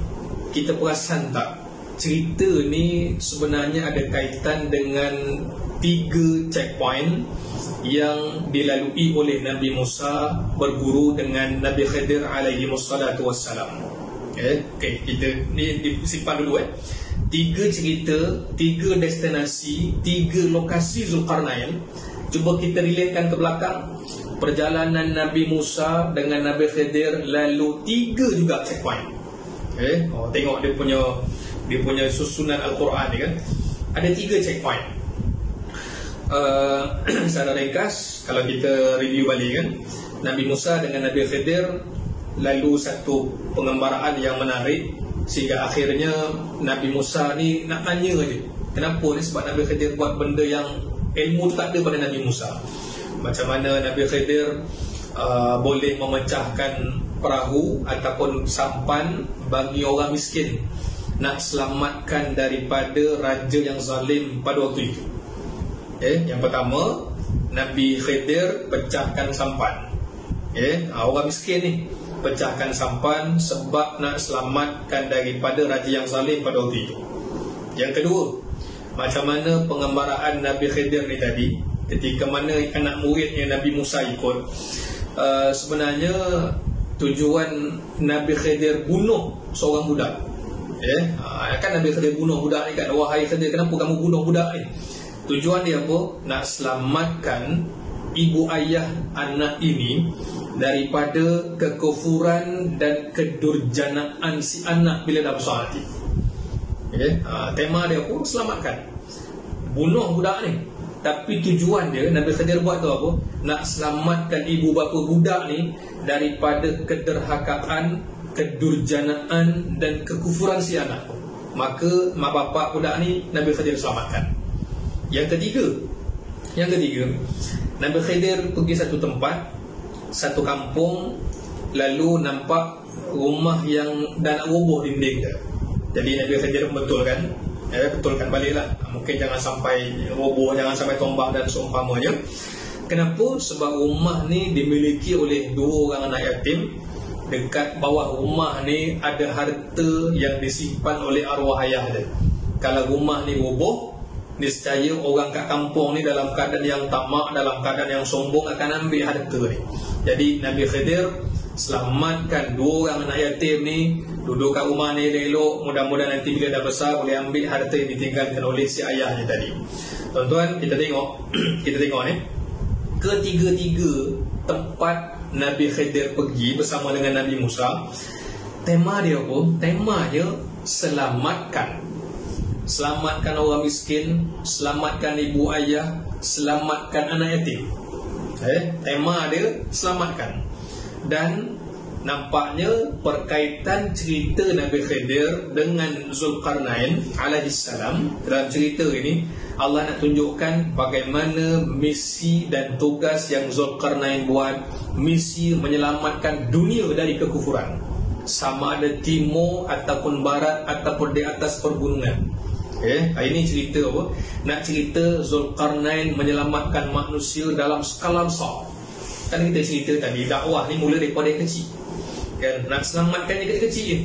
kita perasan tak cerita ni sebenarnya ada kaitan dengan 3 checkpoint yang dilalui oleh Nabi Musa berguru dengan Nabi Khidir alaihi wassalatu wassalam. Okey, kita ni disimpan dulu 3 cerita, 3 destinasi, 3 lokasi Zulkarnain. Cuba kita relatekan ke belakang. Perjalanan Nabi Musa dengan Nabi Khidir lalu 3 juga checkpoint. Tengok dia punya susunan Al-Quran ni kan. Ada 3 checkpoint. Secara ringkas, kalau kita review balik kan, Nabi Musa dengan Nabi Khidir lalu satu pengembaraan yang menarik, sehingga akhirnya Nabi Musa ni nak tanya je. Kenapa ni? Sebab Nabi Khidir buat benda yang ilmu tu tak ada pada Nabi Musa. Macam mana Nabi Khidir boleh memecahkan perahu ataupun sampan bagi orang miskin, nak selamatkan daripada raja yang zalim pada waktu itu. Yang pertama, Nabi Khidir pecahkan sampan. Orang miskin ni pecahkan sampan sebab nak selamatkan daripada raja yang zalim pada waktu itu. Yang kedua, macam mana pengembaraan Nabi Khidir ni tadi, ketika mana anak muridnya Nabi Musa ikut, sebenarnya tujuan Nabi Khidir bunuh seorang budak. Kan Nabi Khidir bunuh budak ni kan, wahai Khidir, kenapa kamu bunuh budak ni? Tujuan dia apa? Nak selamatkan ibu ayah anak ini daripada kekufuran dan kedurjanaan si anak bila dah besar nanti. Tema dia apa? Selamatkan, bunuh budak ni. Tapi tujuan dia, Nabi Khidir buat tu apa? Nak selamatkan ibu bapa budak ni daripada kederhakaan, kedurjanaan dan kekufuran si anak. Maka mak bapak budak ni Nabi Khidir selamatkan. Yang ketiga, Nabi Khidir pergi satu tempat, satu kampung, lalu nampak rumah yang dah nak roboh dinding dia. Jadi Nabi Khidir betulkan baliklah. Mungkin jangan sampai roboh, jangan sampai tombak dan seumpamanya. Kenapa? Sebab rumah ni dimiliki oleh 2 orang anak yatim. Dekat bawah rumah ni ada harta yang disimpan oleh arwah ayah dia. Kalau rumah ni roboh, niscaya orang kat kampung ni dalam keadaan yang tamak, dalam keadaan yang sombong akan ambil harta ni. Jadi Nabi Khidir selamatkan 2 orang anak yatim ni, duduk kat rumah ni elok, mudah-mudahan nanti bila dah besar boleh ambil harta yang ditinggalkan oleh si ayahnya tadi. Tuan-tuan, kita tengok ni, ketiga-tiga tempat Nabi Khidir pergi bersama dengan Nabi Musa, tema dia apa? Tema dia selamatkan orang miskin, selamatkan ibu ayah, selamatkan anak yatim. Tema dia selamatkan. Dan nampaknya perkaitan cerita Nabi Khidir dengan Zulkarnain alaihissalam. Dalam cerita ini Allah nak tunjukkan bagaimana misi dan tugas yang Zulkarnain buat, misi menyelamatkan dunia dari kekufuran, sama ada timur ataupun barat ataupun di atas pergunungan. Ini cerita apa? Nak cerita Zulkarnain menyelamatkan manusia dalam skala besar. Kan kita cerita tadi, dakwah ni mula daripada yang kecil kan? Nak selamatkan yang kecil-kecil je.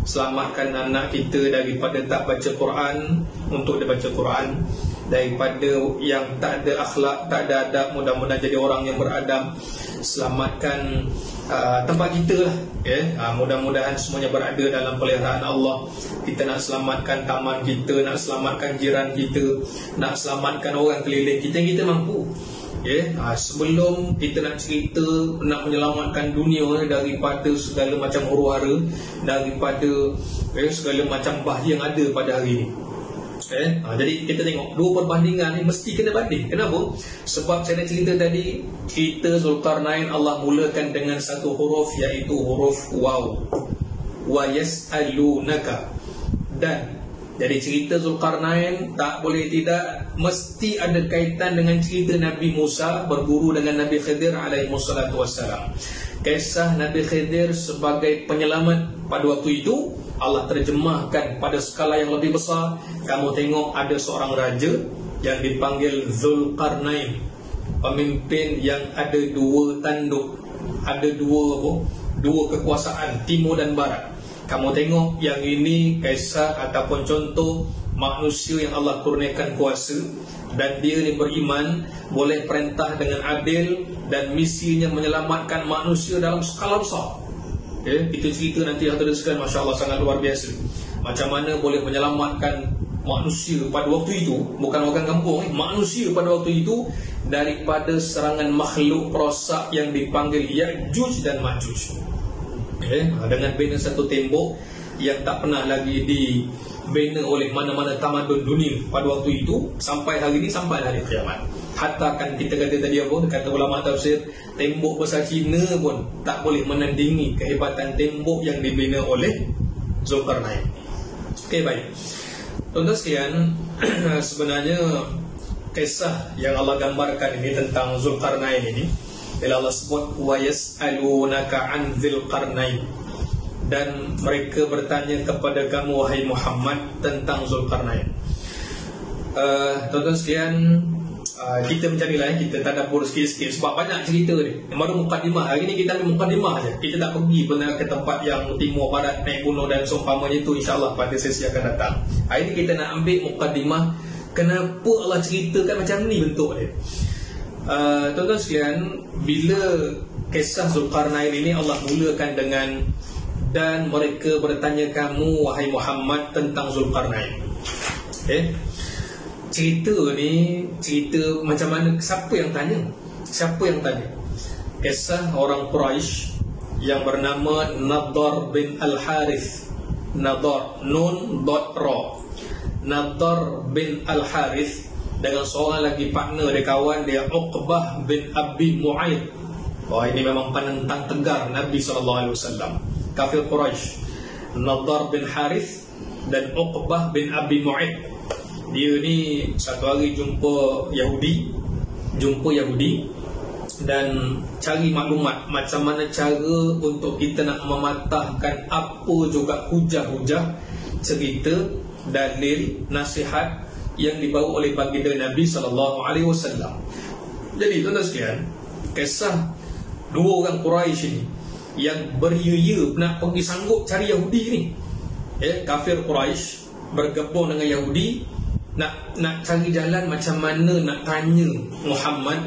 Selamatkan anak kita daripada tak baca Quran untuk dia baca Quran, daripada yang tak ada akhlak, tak ada adab, mudah-mudahan jadi orang yang beradab. Selamatkan tempat kita lah, mudah-mudahan semuanya berada dalam peliharaan Allah. Kita nak selamatkan taman kita, nak selamatkan jiran kita, nak selamatkan orang keliling kita yang kita mampu. Sebelum kita nak cerita nak menyelamatkan dunia daripada segala macam huru-hara, daripada segala macam bahaya yang ada pada hari ini. Jadi kita tengok dua perbandingan ni mesti kena banding. Kenapa? Sebab saya nak cerita tadi, cerita Zulkarnain Allah mulakan dengan satu huruf, iaitu huruf waw. Wa yas'alunaka. Dan jadi cerita Zulkarnain tak boleh tidak mesti ada kaitan dengan cerita Nabi Musa berguru dengan Nabi Khidir alaihi wassalatu wassalam. Kisah Nabi Khidir sebagai penyelamat pada waktu itu Allah terjemahkan pada skala yang lebih besar. Kamu tengok ada seorang raja yang dipanggil Zulkarnain, pemimpin yang ada dua tanduk, ada dua kekuasaan, timur dan barat. Kamu tengok yang ini kisah ataupun contoh manusia yang Allah kurniakan kuasa, dan dia ni beriman, boleh perintah dengan adil, dan misinya menyelamatkan manusia dalam skala besar. Itu cerita nanti yang teruskan, Masya Allah, sangat luar biasa. Macam mana boleh menyelamatkan manusia pada waktu itu, bukan orang kampung, manusia pada waktu itu, daripada serangan makhluk perosak yang dipanggil Ya'juj dan Ma'juj. Dengan bina satu tembok yang tak pernah lagi dibina oleh mana-mana tamadun dunia pada waktu itu, sampai hari ini, sampai hari kiamat. Hatta kan kita kata tadi apa, kata ulama tafsir, tembok besar Cina pun tak boleh menandingi kehebatan tembok yang dibina oleh Zulkarnain. Baik, tuan-tuan sekalian, sebenarnya kisah yang Allah gambarkan ini tentang Zulkarnain ini, bila Allah sebut wa yas'alunaka an Zulkarnain, dan mereka bertanya kepada kamu wahai Muhammad tentang Zulkarnain. Tuan-tuan sekalian, kita macam ni lah, kita tadabbur sikit-sikit sebab banyak cerita ni. Baru mukadimah. Hari ni kita ambil mukadimah je. Kita tak pergi pernah ke tempat yang timur barat naik gunung dan seumpamanya itu, insya-Allah pada sesi akan datang. Hari ni kita nak ambil mukadimah, kenapa Allah ceritakan macam ni bentuk dia. Tuan-tuan sekalian, bila kisah Zulkarnain ini Allah mulakan dengan dan mereka bertanya kamu wahai Muhammad tentang Zulkarnain. Cerita ni cerita macam mana, siapa yang tanya? Siapa yang tanya? Kisah orang Quraisy yang bernama Nadar bin Al-Harith. Nadar, nun dot ra. Nadar bin Al-Harith dengan seorang lagi partner dia, kawan dia, Uqbah bin Abi Mu'aid. Ini memang penentang tegar Nabi SAW, kafir Quraisy. Nadar bin Harith dan Uqbah bin Abi Mu'aid. Dia ni satu hari jumpa Yahudi dan cari maklumat macam mana cara untuk kita nak mematahkan apa juga hujah-hujah, cerita, dalil, nasihat yang dibawa oleh baginda Nabi SAW. Jadi tuan-tuan sekalian, kisah dua orang Quraisy ini yang beria nak pergi sanggup cari Yahudi ni, kafir Quraisy bergabung dengan Yahudi, nak cari jalan macam mana nak tanya Muhammad,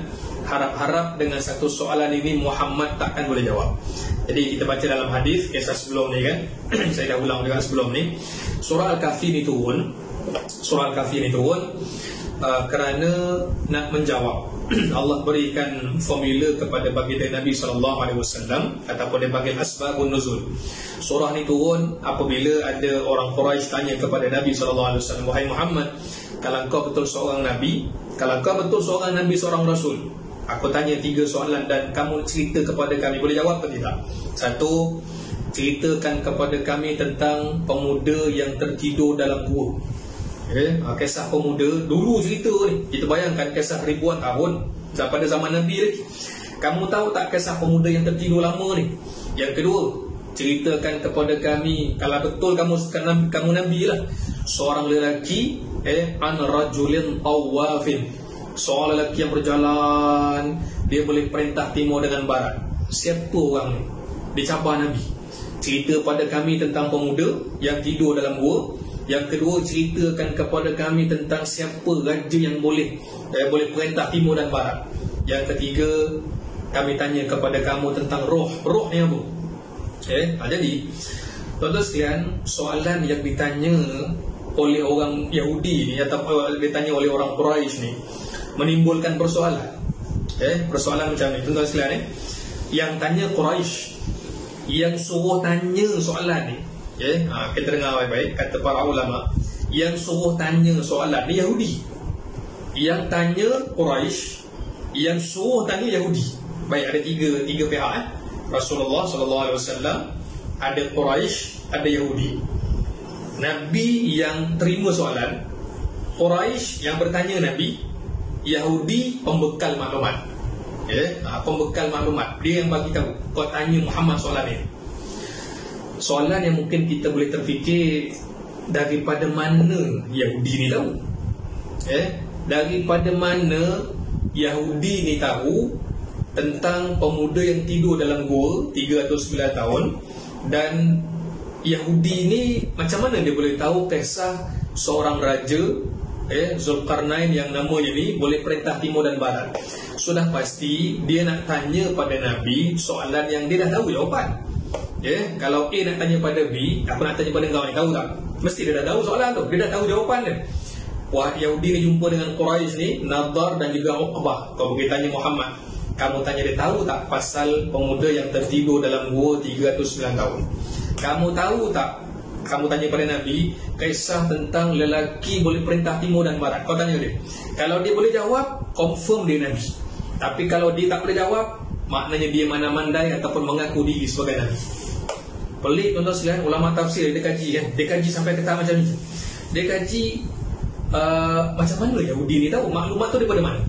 harap-harap dengan satu soalan ini Muhammad takkan boleh jawab. Jadi kita baca dalam hadis kisah sebelum ni kan. Saya dah ulang juga sebelum ni. Surah Al-Kahfi ni turun kerana nak menjawab. Allah berikan formula kepada baginda Nabi SAW, ataupun dia panggil asbabun nuzul. Surah ni turun apabila ada orang Quraisy tanya kepada Nabi SAW, wahai Muhammad, kalau kau betul seorang Nabi, kalau kau betul seorang Nabi, seorang Rasul, aku tanya 3 soalan dan kamu cerita kepada kami, boleh jawab atau tidak? Satu, ceritakan kepada kami tentang pemuda yang tertidur dalam gua. Kisah pemuda dulu cerita ni, kita bayangkan kisah ribuan tahun pada zaman Nabi lagi. Kamu tahu tak kisah pemuda yang tertidur lama ni? Yang kedua, ceritakan kepada kami, kalau betul kamu Nabi lah, seorang lelaki an rajulin tawafin, seorang lelaki yang berjalan, dia boleh perintah timur dengan barat. Siapa orang ni? Dicabar Nabi. Cerita pada kami tentang pemuda yang tidur dalam gua. Yang kedua, ceritakan kepada kami tentang siapa raja yang boleh perintah timur dan barat. Yang ketiga, kami tanya kepada kamu tentang roh. Roh ni apa? Jadi tuan-tuan sekalian, soalan yang ditanya oleh orang Yahudi ni, atau ditanya oleh orang Quraisy ni, menimbulkan persoalan. Persoalan macam ni tuan-tuan sekalian. Yang tanya Quraisy, yang suruh tanya soalan ni, kita dengar baik-baik kata para ulama, yang suruh tanya soalan ni Yahudi. Yang tanya Quraisy, yang suruh tanya Yahudi. Baik, ada tiga pihak. Rasulullah SAW, ada Quraisy, ada Yahudi. Nabi yang terima soalan, Quraisy yang bertanya Nabi, Yahudi pembekal maklumat. Pembekal maklumat. Dia yang bagi tahu, kau tanya Muhammad soalan ni. Soalan yang mungkin kita boleh terfikir, daripada mana Yahudi ni tahu? Daripada mana Yahudi ni tahu tentang pemuda yang tidur dalam gua 309 tahun? Dan Yahudi ni macam mana dia boleh tahu kisah seorang raja, Zulkarnain yang namanya ni boleh perintah timur dan barat? Sudah pasti dia nak tanya pada Nabi soalan yang dia dah tahu jawapan. Kalau A nak tanya pada B, aku nak tanya pada kau ni, tahu tak? Mesti dia dah tahu soalan tu, dia dah tahu jawapan dia. Wah, Yahudi ni jumpa dengan Quraisy ni, Nadar dan juga Uqbah. Kau pergi tanya Muhammad, kamu tanya dia tahu tak pasal pemuda yang tertidur dalam gua 309 tahun? Kamu tahu tak? Kamu tanya pada Nabi kisah tentang lelaki boleh perintah timur dan barat. Kau tanya dia. Kalau dia boleh jawab, confirm dia Nabi. Tapi kalau dia tak boleh jawab, maknanya dia mana-mandai ataupun mengaku diri sebagai Nabi. Pelik tuan-tuan sekalian, ulama tafsir dia kaji kan. Dia kaji sampai ke tahap macam ni. Dia kaji macam mana Yahudi ni tahu maklumat tu daripada mana?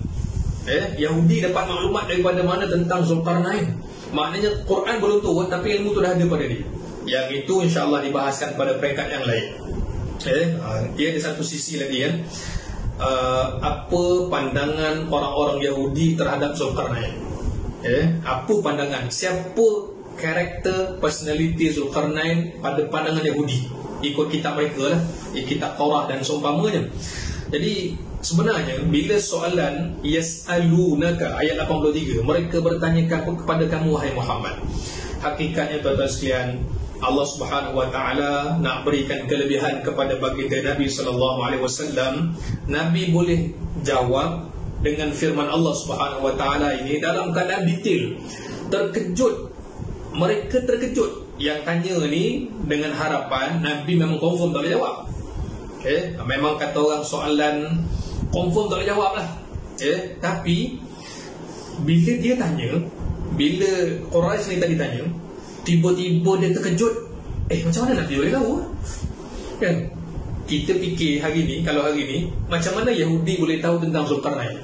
Yahudi dapat maklumat daripada mana tentang Zulkarnain? Maknanya Quran belum turun tapi ilmu tu dah ada pada dia. Yang itu insya-Allah dibahaskan pada peringkat yang lain. Dia ada satu sisi lagi kan. Apa pandangan orang-orang Yahudi terhadap Zulkarnain? Apa pandangan? Siapa karakter personality Zulkarnain pada pandangan Yahudi? Ikut kitab mereka lah, kitab Taurat dan seumpamanya. Jadi sebenarnya bila soalan yas'alunaka ayat 83, mereka bertanya kepada kamu wahai Muhammad, hakikatnya tuan-tuan sekalian, Allah Subhanahu wa taala nak berikan kelebihan kepada baginda Nabi sallallahu alaihi wasallam. Nabi boleh jawab dengan firman Allah Subhanahu wa taala ini dalam keadaan detail. Terkejut, mereka terkejut yang tanya ni dengan harapan Nabi memang confirm tak boleh jawab. Memang kata orang soalan confirm tak boleh jawab lah. Tapi bila dia tanya, bila Quraisy ni tadi tanya, tiba-tiba dia terkejut. Macam mana Nabi boleh tahu? Kan? Kita fikir hari ni, kalau hari ni, macam mana Yahudi boleh tahu tentang Zulkarnain?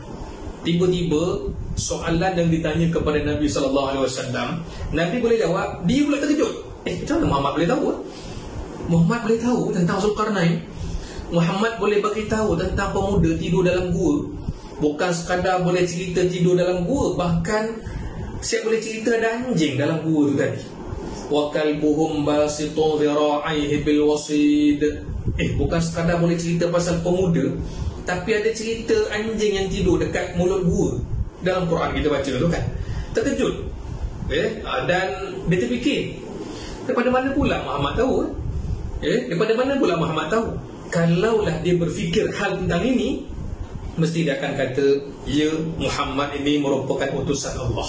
Tiba-tiba soalan yang ditanya kepada Nabi SAW, Nabi boleh jawab, dia pula terkejut. Macam mana Muhammad boleh tahu? Muhammad boleh tahu tentang Zulkarnain. Muhammad boleh bagi tahu tentang pemuda tidur dalam gua. Bukan sekadar boleh cerita tidur dalam gua, bahkan siap boleh cerita ada anjing dalam gua tu tadi. Wa kalbuhum basitun dhira'ihi bil wasid. Bukan sekadar boleh cerita pasal pemuda, tapi ada cerita anjing yang tidur dekat mulut gua. Dalam Quran kita baca tu kan. Terkejut. Dan dia terfikir, daripada mana pula Muhammad tahu? Daripada mana pula Muhammad tahu? Kalaulah dia berfikir hal tentang ini, mesti dia akan kata, ya, Muhammad ini merupakan utusan Allah.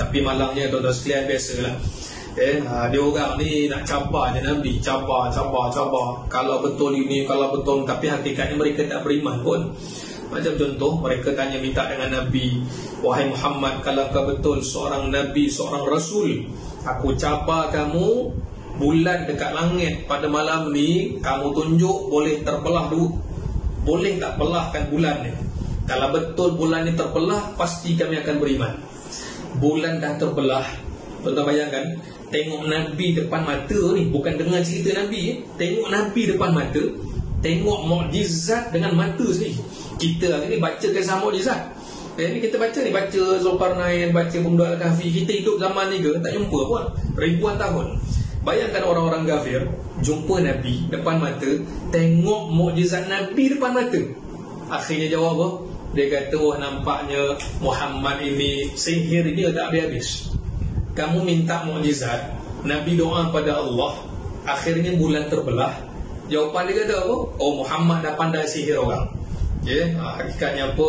Tapi malangnya tuan-tuan sekalian, biasalah dia orang ni nak cabar je Nabi, cabar. Kalau betul ini, kalau betul, tapi hakikatnya mereka tak beriman pun. Macam contoh, mereka tanya minta dengan Nabi, wahai Muhammad, kalau kau betul seorang Nabi, seorang Rasul, aku cabar kamu, bulan dekat langit pada malam ni kamu tunjuk boleh terbelah dua. Boleh tak belahkan bulan ni? Kalau betul bulan ni terbelah, pasti kami akan beriman. Bulan dah terbelah, tuan-tuan bayangkan, tengok Nabi depan mata ni, bukan dengar cerita Nabi, tengok Nabi depan mata, tengok mukjizat dengan mata sendiri. Kita hari ni baca kisah mukjizat. Ni kita baca ni, baca Zulkarnain, baca Pemuda Al-Kahfi, kita hidup zaman ni ke tak jumpa pun ribuan tahun. Bayangkan orang-orang kafir jumpa Nabi depan mata, tengok mukjizat Nabi depan mata. Akhirnya jawab apa? Dia kata, wah, nampaknya Muhammad ini sihir dia tak habis-habis. Kamu minta mukjizat, Nabi doa pada Allah, akhirnya bulan terbelah. Jawapan dia kata apa? Oh, Muhammad dah pandai sihir orang. Hakikatnya apa?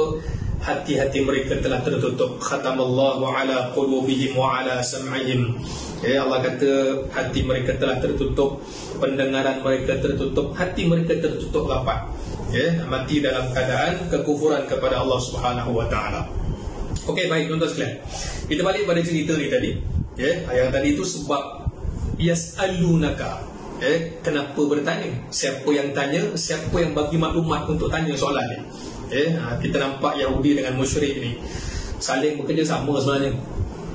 hati-hati mereka telah tertutup. Khatamallahu ala qulubihim wa ala sam'ihim. Allah kata hati mereka telah tertutup, pendengaran mereka tertutup, hati mereka tertutup rapat. Mati dalam keadaan kekufuran kepada Allah Subhanahu wa taala. Okey, baik tuan-tuan sekalian. Kita balik pada cerita ni tadi. Yang tadi itu sebab yas'alunaka. Kenapa bertanya? Siapa yang tanya? Siapa yang bagi maklumat untuk tanya soalan ni? Kita nampak Yahudi dengan musyrik ni saling bekerjasama sebenarnya.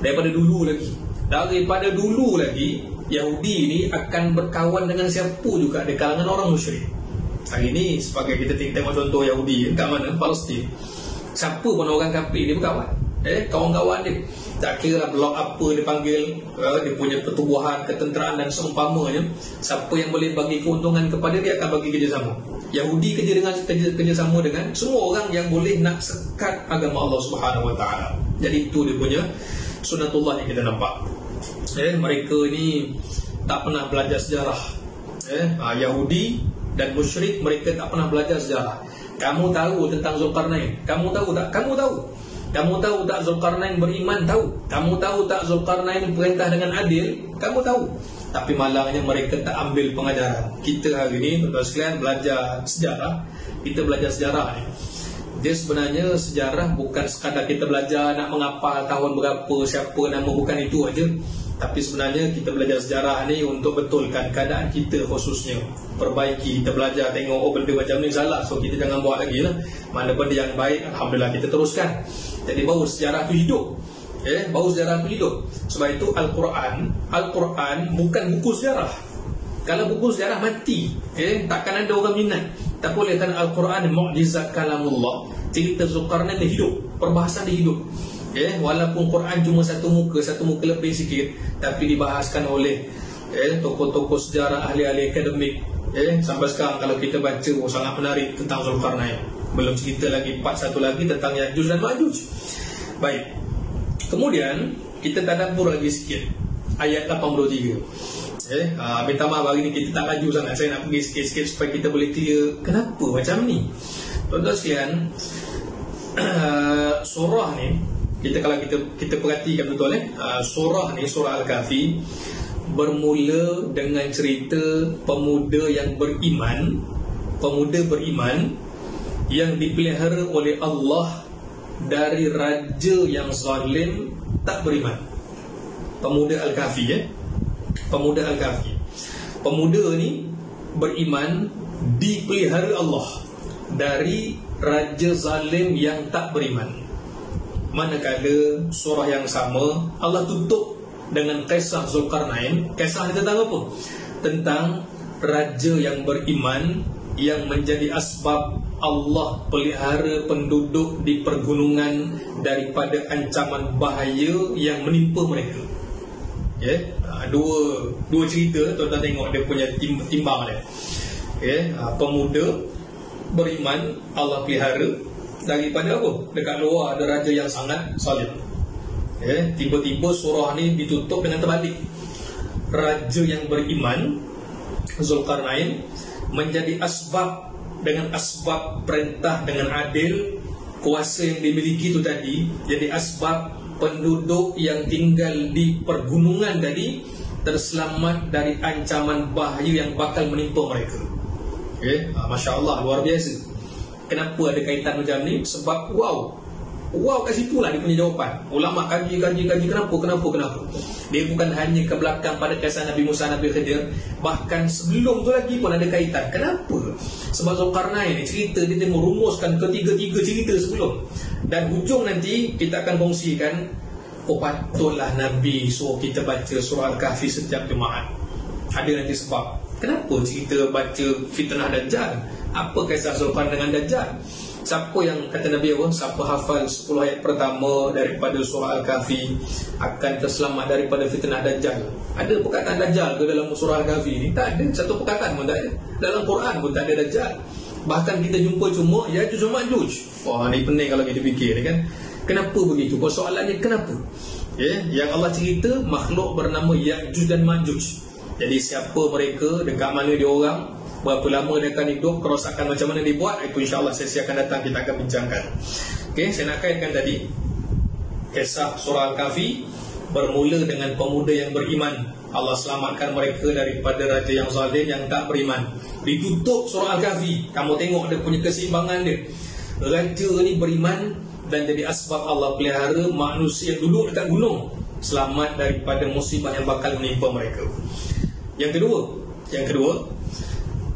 Daripada dulu lagi Yahudi ni akan berkawan dengan siapa juga di kalangan orang musyrik. Hari ni sebagai kita tengok contoh Yahudi kat mana? Palestin. Siapa pun orang kafir dia berkawan. Kawan-kawan dia, tak kira blok apa dia panggil, dia punya pertubuhan, ketenteraan dan seumpamanya. Siapa yang boleh bagi keuntungan kepada dia akan bagi kerjasama. Yahudi kerjasama dengan semua orang yang boleh nak sekat agama Allah Subhanahu wa taala. Jadi itu dia punya sunatullah yang kita nampak. Mereka ni tak pernah belajar sejarah. Yahudi dan musyrik, mereka tak pernah belajar sejarah. Kamu tahu tentang Zulkarnain? Kamu tahu tak? Kamu tahu? Kamu tahu tak Zulkarnain beriman? Tahu. Kamu tahu tak Zulkarnain perintah dengan adil? Kamu tahu. Tapi malangnya mereka tak ambil pengajaran. Kita hari ini, tuan-tuan sekalian, belajar sejarah. Kita belajar sejarah ni, dia sebenarnya sejarah bukan sekadar kita belajar nak mengapal tahun berapa, siapa nama, bukan itu aja. Tapi sebenarnya kita belajar sejarah ni untuk betulkan keadaan kita khususnya. Perbaiki, kita belajar tengok, oh benda macam ni salah, so kita jangan buat lagi lah. Mana benda yang baik, alhamdulillah kita teruskan. Jadi baru sejarah tu hidup. Baru sejarah itu hidup. Sebab itu Al-Quran bukan buku sejarah. Kalau buku sejarah mati, takkan ada orang minat. Tak boleh, kan Al-Quran mu'jizat kalamullah. Cerita Zulkarnain dia hidup, perbahasan dia hidup. Walaupun Quran cuma satu muka lebih sikit, tapi dibahaskan oleh tokoh-tokoh sejarah, ahli-ahli akademik. Sampai sekarang kalau kita baca, sangat menarik tentang Zulkarnain. Belum cerita lagi part satu lagi tentang Ya'juj dan Ma'juj. Baik. Kemudian kita tadabbur lagi sikit ayat 83. Minta maaf hari ni kita tak laju sangat. Saya nak pergi sikit-sikit supaya kita boleh clear kenapa macam ni. Tuan-tuan sekalian, surah ni, kalau kita perhatikan betul, surah ni, surah Al-Kahfi, bermula dengan cerita pemuda beriman yang dipelihara oleh Allah dari raja yang zalim tak beriman. Pemuda Al-Kahfi, pemuda Al-Kahfi. Pemuda ni beriman, dipelihara Allah dari raja zalim yang tak beriman. Manakala surah yang sama Allah tutup dengan kisah Zulkarnain. Kisah ni tentang apa? Tentang raja yang beriman yang menjadi asbab Allah pelihara penduduk di pergunungan daripada ancaman bahaya yang menimpa mereka. Dua cerita, tuan-tuan tengok dia punya timbang dia. Pemuda beriman, Allah pelihara daripada apa? Dekat luar ada raja yang sangat zalim. Tiba-tiba surah ni ditutup dengan terbalik. Raja yang beriman, Zulkarnain, menjadi asbab, dengan asbab perintah dengan adil, kuasa yang dimiliki itu tadi, jadi asbab penduduk yang tinggal di pergunungan tadi terselamat dari ancaman bahaya yang bakal menimpa mereka. Masya Allah, luar biasa. Kenapa ada kaitan macam ni? Sebab wow kat situ lah dia punya jawapan. Ulama kaji kenapa. Dia bukan hanya ke belakang pada kisah Nabi Musa, Nabi Khidir, bahkan sebelum tu lagi pun ada kaitan. Kenapa? Sebab Zulkarnain ni cerita dia merumuskan ketiga-tiga cerita sebelum. Dan hujung nanti kita akan kongsikan, patutlah Nabi suruh kita baca surah Al-Kahfi setiap Jumaat. Ada nanti sebab. Kenapa cerita baca fitnah Dajjal? Apa kisah Zulkarnain dengan Dajjal? Siapa yang kata Nabi apa? Siapa hafal 10 ayat pertama daripada surah Al-Kahfi akan terselamat daripada fitnah Dajjal. Ada perkataan Dajjal ke dalam surah Al-Kahfi ni? Tak ada. Satu perkataan pun tak ada. Dalam Quran pun tak ada Dajjal. Bahkan kita jumpa cuma Ya'juj dan Ma'juj. Wah, ni pening kalau kita fikir ni kan. Kenapa begitu? Persoalannya kenapa? Yang Allah cerita makhluk bernama Ya'juj dan Ma'juj. Jadi siapa mereka, dekat mana dia orang, berapa lama dia akan hidup, kerosakan macam mana dibuat, itu insyaAllah sesi akan datang kita akan bincangkan. Okey, saya nak kaitkan tadi kisah surah Al-Kahfi bermula dengan pemuda yang beriman. Allah selamatkan mereka daripada raja yang zalim yang tak beriman. Ditutup surah Al-Kahfi, kamu tengok dia punya keseimbangan dia. Raja ni beriman dan jadi asbab Allah pelihara manusia yang duduk dekat gunung selamat daripada musibah yang bakal menimpa mereka. Yang kedua,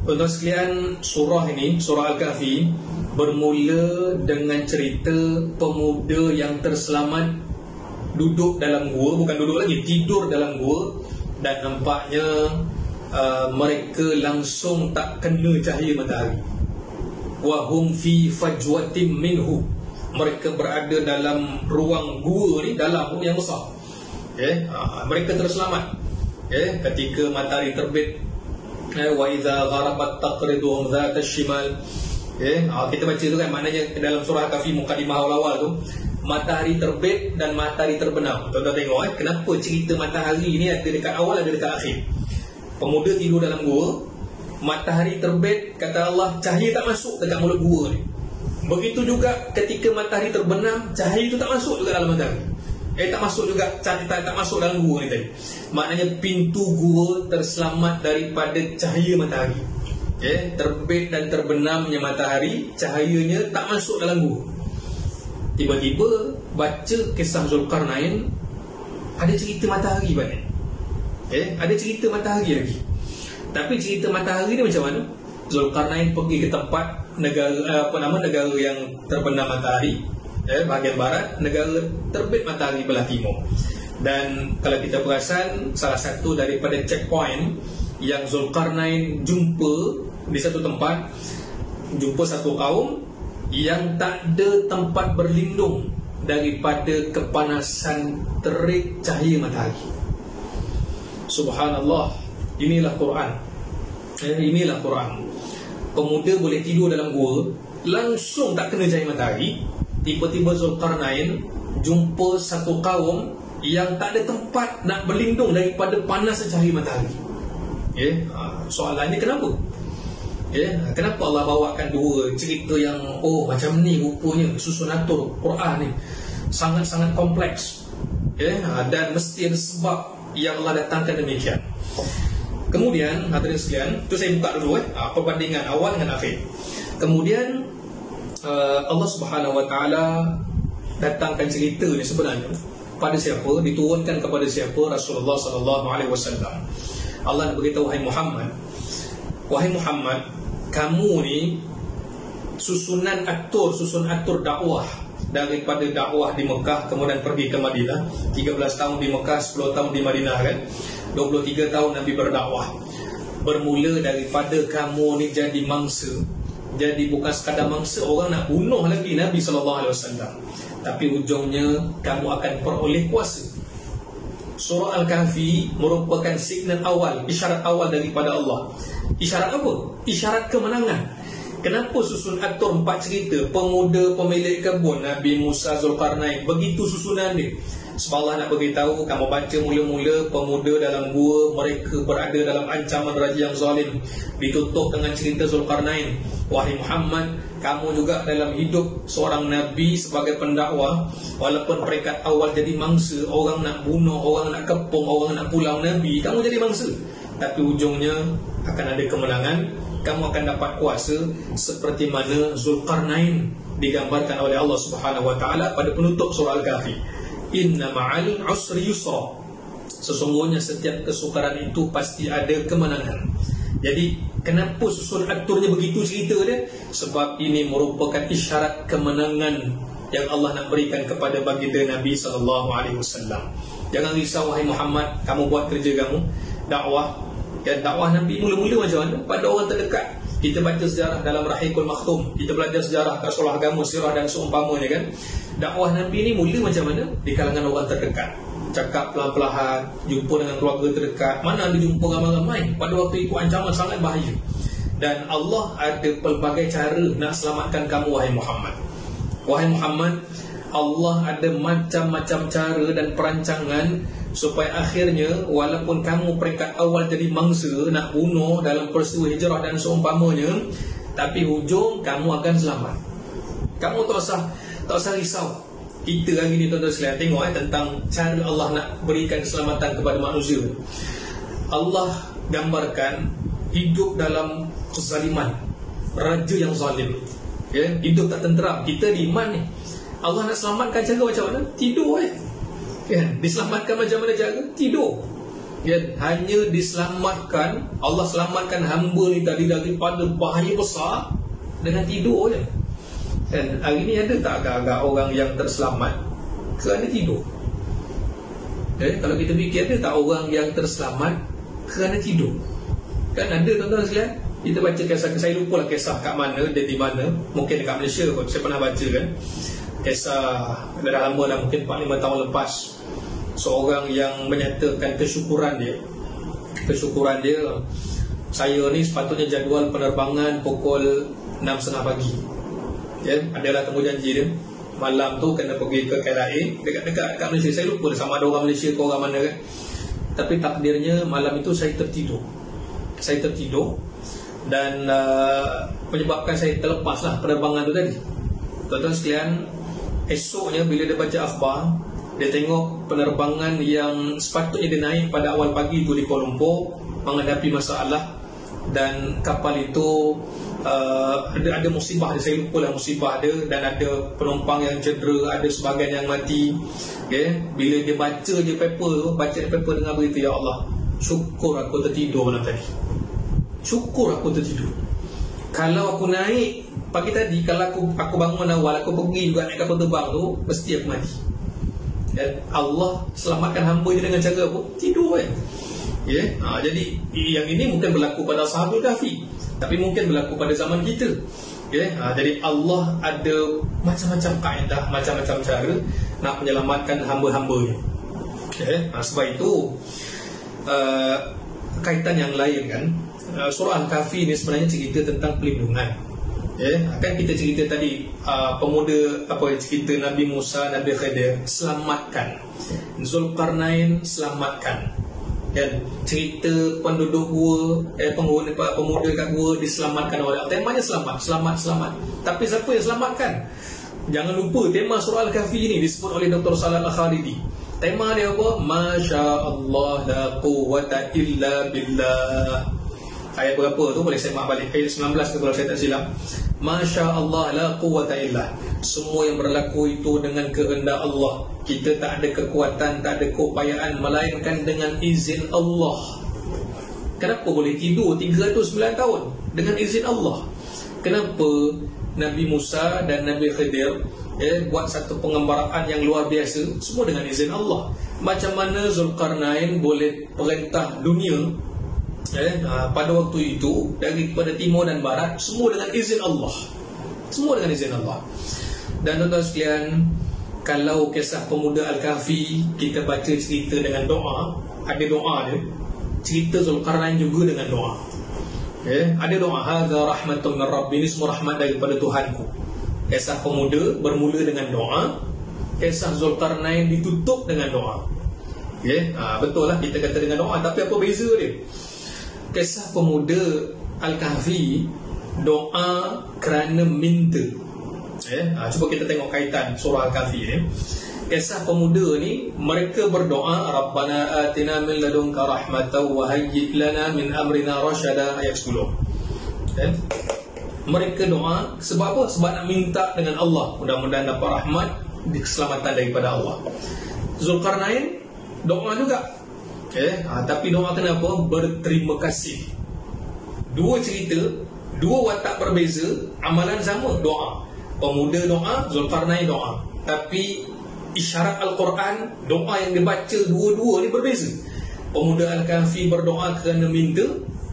tuan-tuan sekalian, surah ini, surah Al-Kahfi, bermula dengan cerita pemuda yang terselamat duduk dalam gua, bukan duduk lagi, tidur dalam gua, dan nampaknya mereka langsung tak kena cahaya matahari. Wa hum fi fajwatin minhu, mereka berada dalam ruang gua ni, dalam yang besar. Mereka terselamat ketika matahari terbit. Wa idza gharabat taqriduhum dhat ashimal. Kita baca tu kan, maknanya dalam surah Al-Kahfi mukadimah awal-awal tu, matahari terbit dan matahari terbenam. Tuan-tuan tengok kenapa cerita matahari ni ada dekat awal, ada dekat akhir. Pemuda tidur dalam gua, matahari terbit, kata Allah, cahaya tak masuk dekat mulut gua ni. Begitu juga ketika matahari terbenam, cahaya tu tak masuk juga dalam matahari. Tak masuk juga, tak masuk dalam gua ni tadi. Maknanya pintu gua terselamat daripada cahaya matahari. Terbit dan terbenamnya matahari, cahayanya tak masuk dalam gua. Tiba-tiba baca kisah Zulkarnain, ada cerita matahari banyak. Ada cerita matahari lagi. Tapi cerita matahari ni macam mana? Zulkarnain pergi ke tempat negara, negara yang terbenam matahari, bahagian barat, negara terbit matahari belah timur. Dan kalau kita perasan, salah satu daripada checkpoint yang Zulkarnain jumpa di satu tempat, jumpa satu kaum yang tak ada tempat berlindung daripada kepanasan terik cahaya matahari. Subhanallah, inilah Quran. Inilah Quran. Pemuda boleh tidur dalam gua, langsung tak kena cahaya matahari. Tiba-tiba Zulkarnain jumpa satu kaum yang tak ada tempat nak berlindung daripada panas cahaya matahari. Soalannya kenapa? Kenapa Allah bawakan dua cerita yang macam ni rupanya susunatur Quran ni sangat-sangat kompleks, dan mesti ada sebab yang Allah datangkan demikian. Kemudian hadirin sekalian, tu saya buka dulu perbandingan awal dengan akhir. Kemudian Allah Subhanahu Wa Taala datangkan cerita ni sebenarnya pada siapa, diturunkan kepada siapa? Rasulullah sallallahu alaihi wasallam. Allah nak beritahu, wahai Muhammad, kamu ni susun atur dakwah daripada dakwah di Mekah kemudian pergi ke Madinah. 13 tahun di Mekah, 10 tahun di Madinah kan. 23 tahun Nabi berdakwah. Bermula daripada kamu ni jadi mangsa. Jadi bukan sekadar mangsa, orang nak bunuh lagi Nabi SAW. Tapi ujungnya kamu akan peroleh kuasa. Surah Al-Kahfi merupakan signal awal, isyarat awal daripada Allah. Isyarat apa? Isyarat kemenangan. Kenapa susun atur 4 cerita? Pemuda, pemilik kebun, Nabi Musa, Zulkarnain. Begitu susunan dia. Sebab Allah nak beritahu, kamu baca mula-mula pemuda dalam gua, mereka berada dalam ancaman raja yang zalim. Ditutup dengan cerita Zulkarnain. Wahai Muhammad, kamu juga dalam hidup seorang Nabi sebagai pendakwah, walaupun peringkat awal jadi mangsa, orang nak bunuh, orang nak kepung, orang nak pulang Nabi, kamu jadi mangsa. Tapi ujungnya akan ada kemenangan. Kamu akan dapat kuasa seperti mana Zulkarnain digambarkan oleh Allah Subhanahu Wa Taala pada penutup surah Al-Kahfi. Inna ma'al usri yusra. Sesungguhnya setiap kesukaran itu pasti ada kemenangan. Jadi kenapa susun aturnya begitu cerita dia? Sebab ini merupakan isyarat kemenangan yang Allah nak berikan kepada baginda Nabi SAW. Jangan risau wahai Muhammad, kamu buat kerja kamu, dakwah. Dan dakwah Nabi mula-mula macam mana? Pada orang terdekat. Kita baca sejarah dalam Rahikul Maktum, kita belajar sejarah kat surah agama, sirah dan seumpamanya kan. Dakwah Nabi ni mula macam mana? Di kalangan orang terdekat. Cakap pelan-pelan, jumpa dengan keluarga terdekat. Mana ada jumpa ramai-ramai? Pada waktu itu ancaman sangat bahaya. Dan Allah ada pelbagai cara nak selamatkan kamu wahai Muhammad. Wahai Muhammad, Allah ada macam-macam cara dan perancangan supaya akhirnya walaupun kamu peringkat awal jadi mangsa nak bunuh dalam peristiwa hijrah dan seumpamanya, tapi hujung kamu akan selamat. Kamu tak usah Tak usah risau. Kita hari ni tuan-tuan sekalian tengok tentang cara Allah nak berikan keselamatan kepada manusia. Allah gambarkan hidup dalam kezaliman, raja yang zalim, hidup tak tenteram. Kita di iman ni, Allah nak selamatkan cara macam mana? Tidur diselamatkan macam mana cara? Tidur. Hanya diselamatkan, Allah selamatkan hamba ni tadi daripada bahaya besar dengan tidur je. Dan hari ni ada tak agak-agak orang yang terselamat kerana tidur? Kalau kita fikir, ada tak orang yang terselamat kerana tidur? Kan ada tuan-tuan sekalian. Kita baca kisah, saya lupa lah kisah kat mana, dia di mana, mungkin dekat Malaysia kot, saya pernah baca kan. Kisah dah lama lah, mungkin 4-5 tahun lepas. Seorang yang menyatakan kesyukuran dia, saya ni sepatutnya jadual penerbangan pukul 6.30 pagi. Adalah temu janji dia, malam tu kena pergi ke KLIA dekat Malaysia. Saya lupa sama ada orang Malaysia ke orang mana kan. Tapi takdirnya malam itu saya tertidur. Dan menyebabkan saya terlepaslah penerbangan tu tadi. Tuan-tuan sekalian, esoknya bila dia baca akhbar, dia tengok penerbangan yang sepatutnya dia naik pada awal pagi itu di Kuala Lumpur menghadapi masalah, dan kapal itu ada musibah dia, saya lupa lah musibah dia, dan ada penumpang yang cedera, ada sebahagian yang mati. Bila dia baca je paper dengan berita, ya Allah, syukur aku tertidur malam tadi. Syukur aku tertidur. Kalau aku naik pagi tadi, kalau aku bangun awal, aku pergi juga naik kapal terbang tu, mesti aku mati. Dan Allah selamatkan hamba je dengan cara apa? Tidur kan. Jadi yang ini mungkin berlaku pada Ashabul Kahfi, tapi mungkin berlaku pada zaman kita. Jadi Allah ada macam-macam kaedah, macam-macam cara nak menyelamatkan hamba-hambanya. Sebab itu kaitan yang lain kan, surah Al-Kahfi ni sebenarnya cerita tentang pelindungan. Kan kita cerita tadi, pemuda cerita Nabi Musa, Nabi Khidir selamatkan, Zulkarnain selamatkan, dan cerita penduduk gua, pemuda kat gua diselamatkan oleh Allah. Temanya selamat. Tapi siapa yang selamatkan? Jangan lupa tema surah Al-Kahfi ini disebut oleh Dr. Salah Al-Kharidi. Tema dia apa? Masya Allah la quwwata illa billah. Ayat berapa tu boleh saya mak balik, ayat 19 tu kalau saya tak silap. Masya Allah la quwwata illa, semua yang berlaku itu dengan kehendak Allah. Kita tak ada kekuatan, tak ada keupayaan, melainkan dengan izin Allah. Kenapa boleh tidur 309 tahun? Dengan izin Allah. Kenapa Nabi Musa dan Nabi Khidir buat satu pengembaraan yang luar biasa? Semua dengan izin Allah. Macam mana Zulkarnain boleh perintah dunia pada waktu itu daripada timur dan barat, semua dengan izin Allah. Semua dengan izin Allah. Dan tuan-tuan sekalian, kalau kisah pemuda Al-Kahfi kita baca cerita dengan doa, ada doa dia. Cerita Zulkarnain juga dengan doa. Ada doa, hadza rahmatun min rabbi, ini semua rahmat daripada Tuhanku. Kisah pemuda bermula dengan doa, kisah Zulkarnain ditutup dengan doa. Betul lah kita kata dengan doa, tapi apa beza dia? Kisah pemuda Al-Kahfi doa kerana minta. Cuba kita tengok kaitan surah Al-Kahfi ni. Kisah pemuda ni, mereka berdoa, Rabbana atina min ladunka rahmatan wa hayyi' lana min amrina rasyada, ayat 10. Mereka doa sebab apa? Sebab nak minta dengan Allah, mudah-mudahan dapat rahmat, keselamatan daripada Allah. Zulkarnain doa juga. Tapi doa kenapa? Berterima kasih. Dua cerita, dua watak berbeza, amalan sama, doa. Pemuda doa, Zulkarnain doa. Tapi isyarat Al-Quran, doa yang dibaca dua-dua ni berbeza. Pemuda Al-Kahfi berdoa kerana minta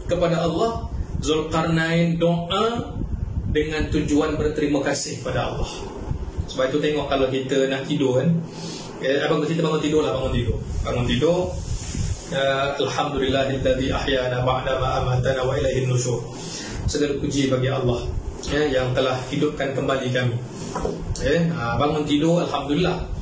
kepada Allah, Zulkarnain doa dengan tujuan berterima kasih pada Allah. Sebab itu tengok kalau kita nak tidur kan, abang kita bangun tidur. Alhamdulillahilladzi ahyana ba'da ma amatana wa ilaihin nusyur. Segala puji bagi Allah yang telah hidupkan kembali kami. Bangun tidur, alhamdulillah.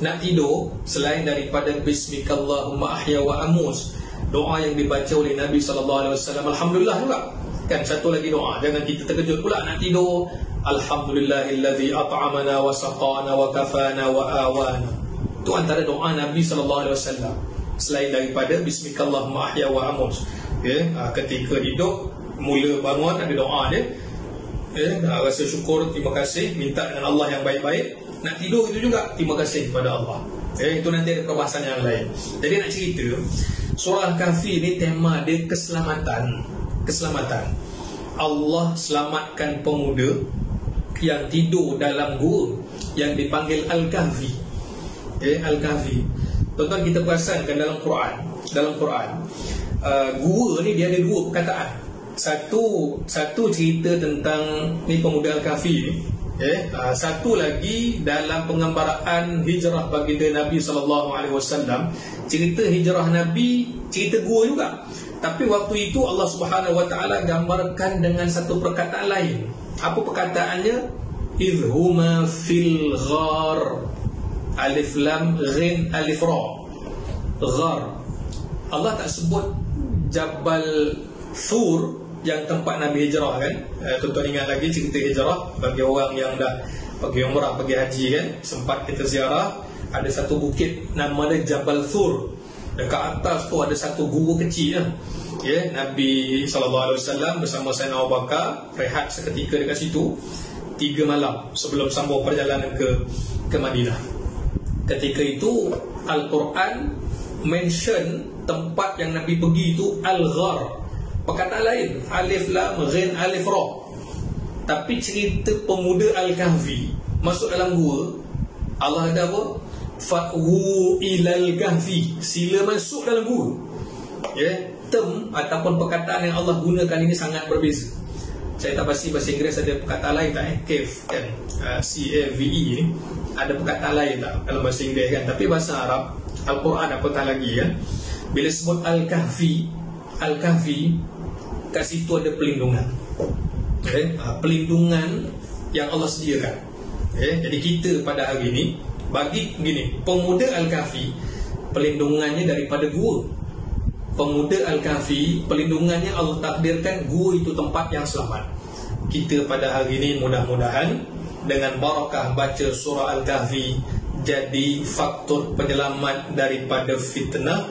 Nak tidur, selain daripada Bismikallahumma ahya wa amus, doa yang dibaca oleh Nabi SAW, alhamdulillah juga. Kan satu lagi doa, jangan kita terkejut pula nak tidur. Alhamdulillahillazi at'amana wa saqana wa kafana wa awana. Itu antara doa Nabi SAW selain daripada bismikallahumma ahya wa amut. Ketika hidup, mula bangun ada doa dia. Rasa syukur, terima kasih, minta dengan Allah yang baik-baik. Nak tidur itu juga terima kasih kepada Allah. Itu nanti ada perbahasan yang lain. Jadi nak cerita, surah Al-Kahfi ni tema dia keselamatan. Allah selamatkan pemuda yang tidur dalam gua yang dipanggil Al-Kahfi. Al-Kahfi. Tuan-tuan, kita perasankan dalam Quran, gua ni dia ada dua perkataan. Satu cerita tentang ni pemuda Al-Kahfi ni. Satu lagi dalam penggambaraan hijrah baginda Nabi SAW. Cerita hijrah Nabi, cerita gua juga. Tapi waktu itu Allah Subhanahu Wa Taala gambarkan dengan satu perkataan lain. Apa perkataannya? Idhuma fil ghar. Alif lam ghin alif ra. Ghar. Allah tak sebut Jabal Thur yang tempat Nabi hijrah kan. Tuan-tuan ingat lagi cerita hijrah bagi orang yang dah pergi umrah, pergi haji kan, sempat kita ziarah, ada satu bukit nama dia Jabal Thur. Dekat atas tu ada satu gua kecil Nabi SAW bersama Sayyidina Abu Bakar rehat seketika dekat situ 3 malam sebelum sambung perjalanan ke Madinah. Ketika itu Al-Quran mention tempat yang Nabi pergi itu Al-Ghar. Perkataan lain, alif lam ghin alif ra. Tapi cerita pemuda Al-Kahfi masuk dalam gua, Allah ada apa? Fa'wu ilal kahfi, sila masuk dalam gua. Term ataupun perkataan yang Allah gunakan ini sangat berbeza. Saya tak pasti bahasa Inggeris ada perkataan lain tak cave kan, C-A-V-E ni ada perkataan lain tak dalam bahasa Inggeris kan. Tapi bahasa Arab Al-Quran apatah lagi kan, bila sebut Al-Kahfi kat situ ada pelindungan. Pelindungan yang Allah sediakan. Jadi kita pada hari ini bagi begini, pemuda Al-Kahfi pelindungannya daripada gua. Pemuda Al-Kahfi pelindungannya Allah takdirkan gua itu tempat yang selamat. Kita pada hari ini mudah-mudahan dengan barakah baca surah Al-Kahfi jadi faktor penyelamat daripada fitnah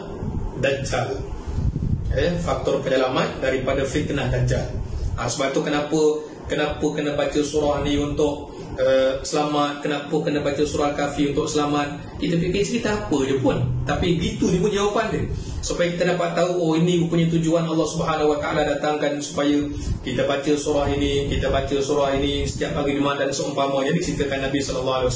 Dajjal. Faktor penyelamat daripada fitnah Dajjal. Sebab tu kenapa kena baca surah ni untuk selamat, kenapa kena baca surah Al-Kahfi untuk selamat. Kita fikir cerita apa je pun, tapi itu dia pun jawapan dia, supaya kita dapat tahu ini punya tujuan Allah Subhanahu Wa Taala datangkan supaya kita baca surah ini, setiap pagi Jumaat dan seumpamanya. Diceritakan Nabi SAW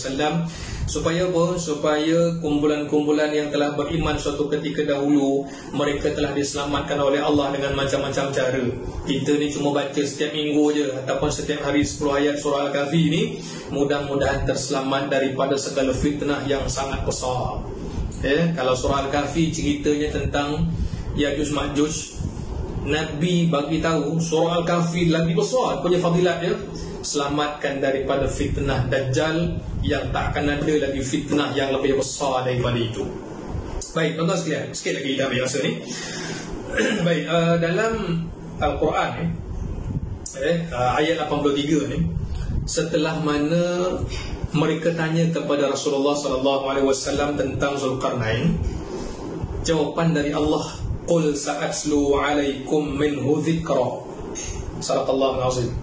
supaya apa? Supaya kumpulan-kumpulan yang telah beriman suatu ketika dahulu, mereka telah diselamatkan oleh Allah dengan macam-macam cara. Kita ni cuma baca setiap minggu je ataupun setiap hari 10 ayat surah Al-Kahfi ini, mudah-mudahan terselamat daripada segala fitnah yang sangat besar. Kalau surah Al-Kahfi ceritanya tentang Ya'juj Ma'juj, Nabi bagi tahu surah Al-Kahfi lagi besar punya fadilat dia, selamatkan daripada fitnah Dajjal yang tak akan ada lagi fitnah yang lebih besar daripada itu. Baik, tuan-tuan sekalian, sikit lagi kita ambil masa ni. Baik, dalam Al-Quran ni, ayat 83 ni, setelah mana mereka tanya kepada Rasulullah SAW tentang Zulkarnain, jawapan dari Allah, qul sa'atslu alaikum minhu dhikra. Sadaqallahu azim.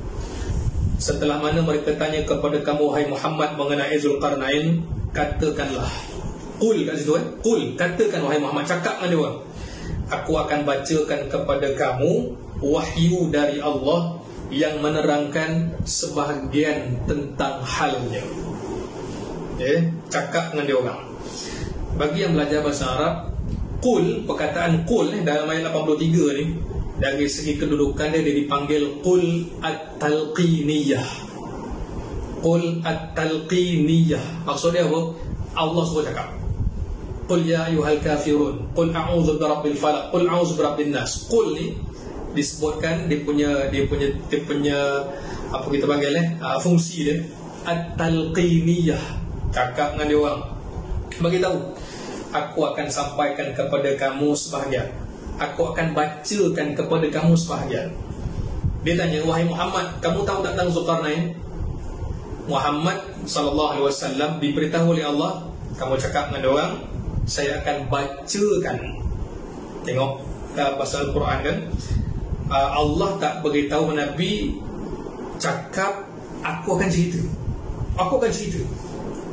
Setelah mana mereka tanya kepada kamu wahai Muhammad mengenai Zulkarnain, katakanlah, qul kat situ qul, katakan wahai Muhammad, cakap dengan dia orang, aku akan bacakan kepada kamu wahyu dari Allah yang menerangkan sebahagian tentang halnya. Cakap dengan dia orang. Bagi yang belajar bahasa Arab, qul, perkataan qul dalam ayat 83 ni, dari segi kedudukan dia dipanggil qul at-talqiniyah. Qul at-talqiniyah, maksudnya apa? Allah suruh cakap, qul ya ayyuhal kafirun, qul a'udzu birabbil falaq, qul a'udzu birabbin nas. Qul ni disebutkan dia punya apa kita panggil fungsi dia at-talqiniyah, cakap dengan dia orang, bagi tahu aku akan sampaikan kepada kamu sebahagian, aku akan bacakan kepada kamu sebahagian. Dia tanya, wahai Muhammad, kamu tahu tak tentang Zulkarnain? Muhammad sallallahu alaihi wasallam diberitahu oleh Allah, kamu cakap dengan dia orang, saya akan bacakan. Tengok pasal Al-Quran kan, Allah tak beritahu Nabi cakap aku akan cerita,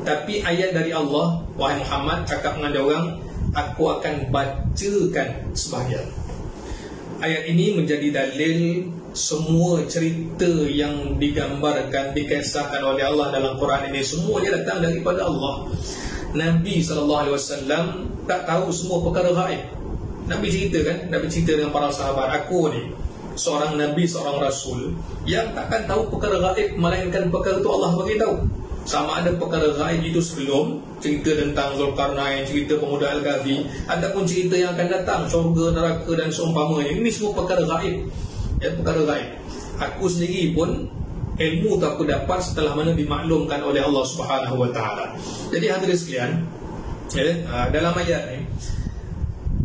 tapi ayat dari Allah, wahai Muhammad cakap dengan dia orang, aku akan bacakan sebahagian. Ayat ini menjadi dalil semua cerita yang digambarkan, dikisahkan oleh Allah dalam Quran ini, semuanya datang daripada Allah. Nabi SAW tak tahu semua perkara gaib. Nabi cerita dengan para sahabat, aku ni seorang Nabi, seorang Rasul yang takkan tahu perkara gaib, melainkan perkara itu Allah beritahu. Sama ada perkara gaib itu sebelum, cerita tentang Zulkarnain, cerita pemuda Al-Kahfi, ataupun cerita yang akan datang, syurga, neraka dan seumpamanya. Ini semua perkara gaib, perkara gaib. Aku sendiri pun ilmu tu aku dapat setelah mana dimaklumkan oleh Allah Subhanahu Wa Taala. Jadi hadirin sekalian, dalam ayat ni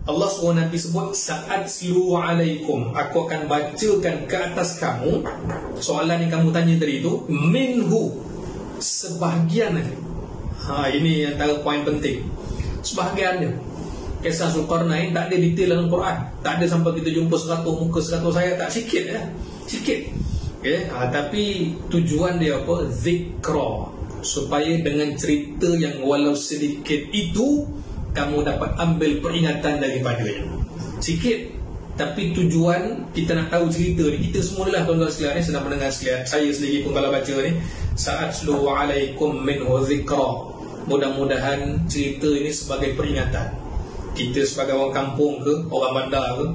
Allah SWT sebut sa'atslu alaikum, aku akan bacakan ke atas kamu. Soalan yang kamu tanya tadi itu, minhu, sebahagian. Ini antara poin penting, sebahagiannya. Kisah Zulkarnain tak ada detail dalam Quran, tak ada sampai kita jumpa 100 muka 100 ayat, tak, sikit sikit. Tapi tujuan dia apa? Zikra, supaya dengan cerita yang walau sedikit itu kamu dapat ambil peringatan daripadanya. Sikit, tapi tujuan kita nak tahu cerita ni. Kita semualah tuan-tuan sekalian ni sedang mendengar sekalian, saya sendiri pun kalau baca ni, sa'atslu alaikum minhu zikra, mudah-mudahan cerita ini sebagai peringatan. Kita sebagai orang kampung ke, orang bandar ke,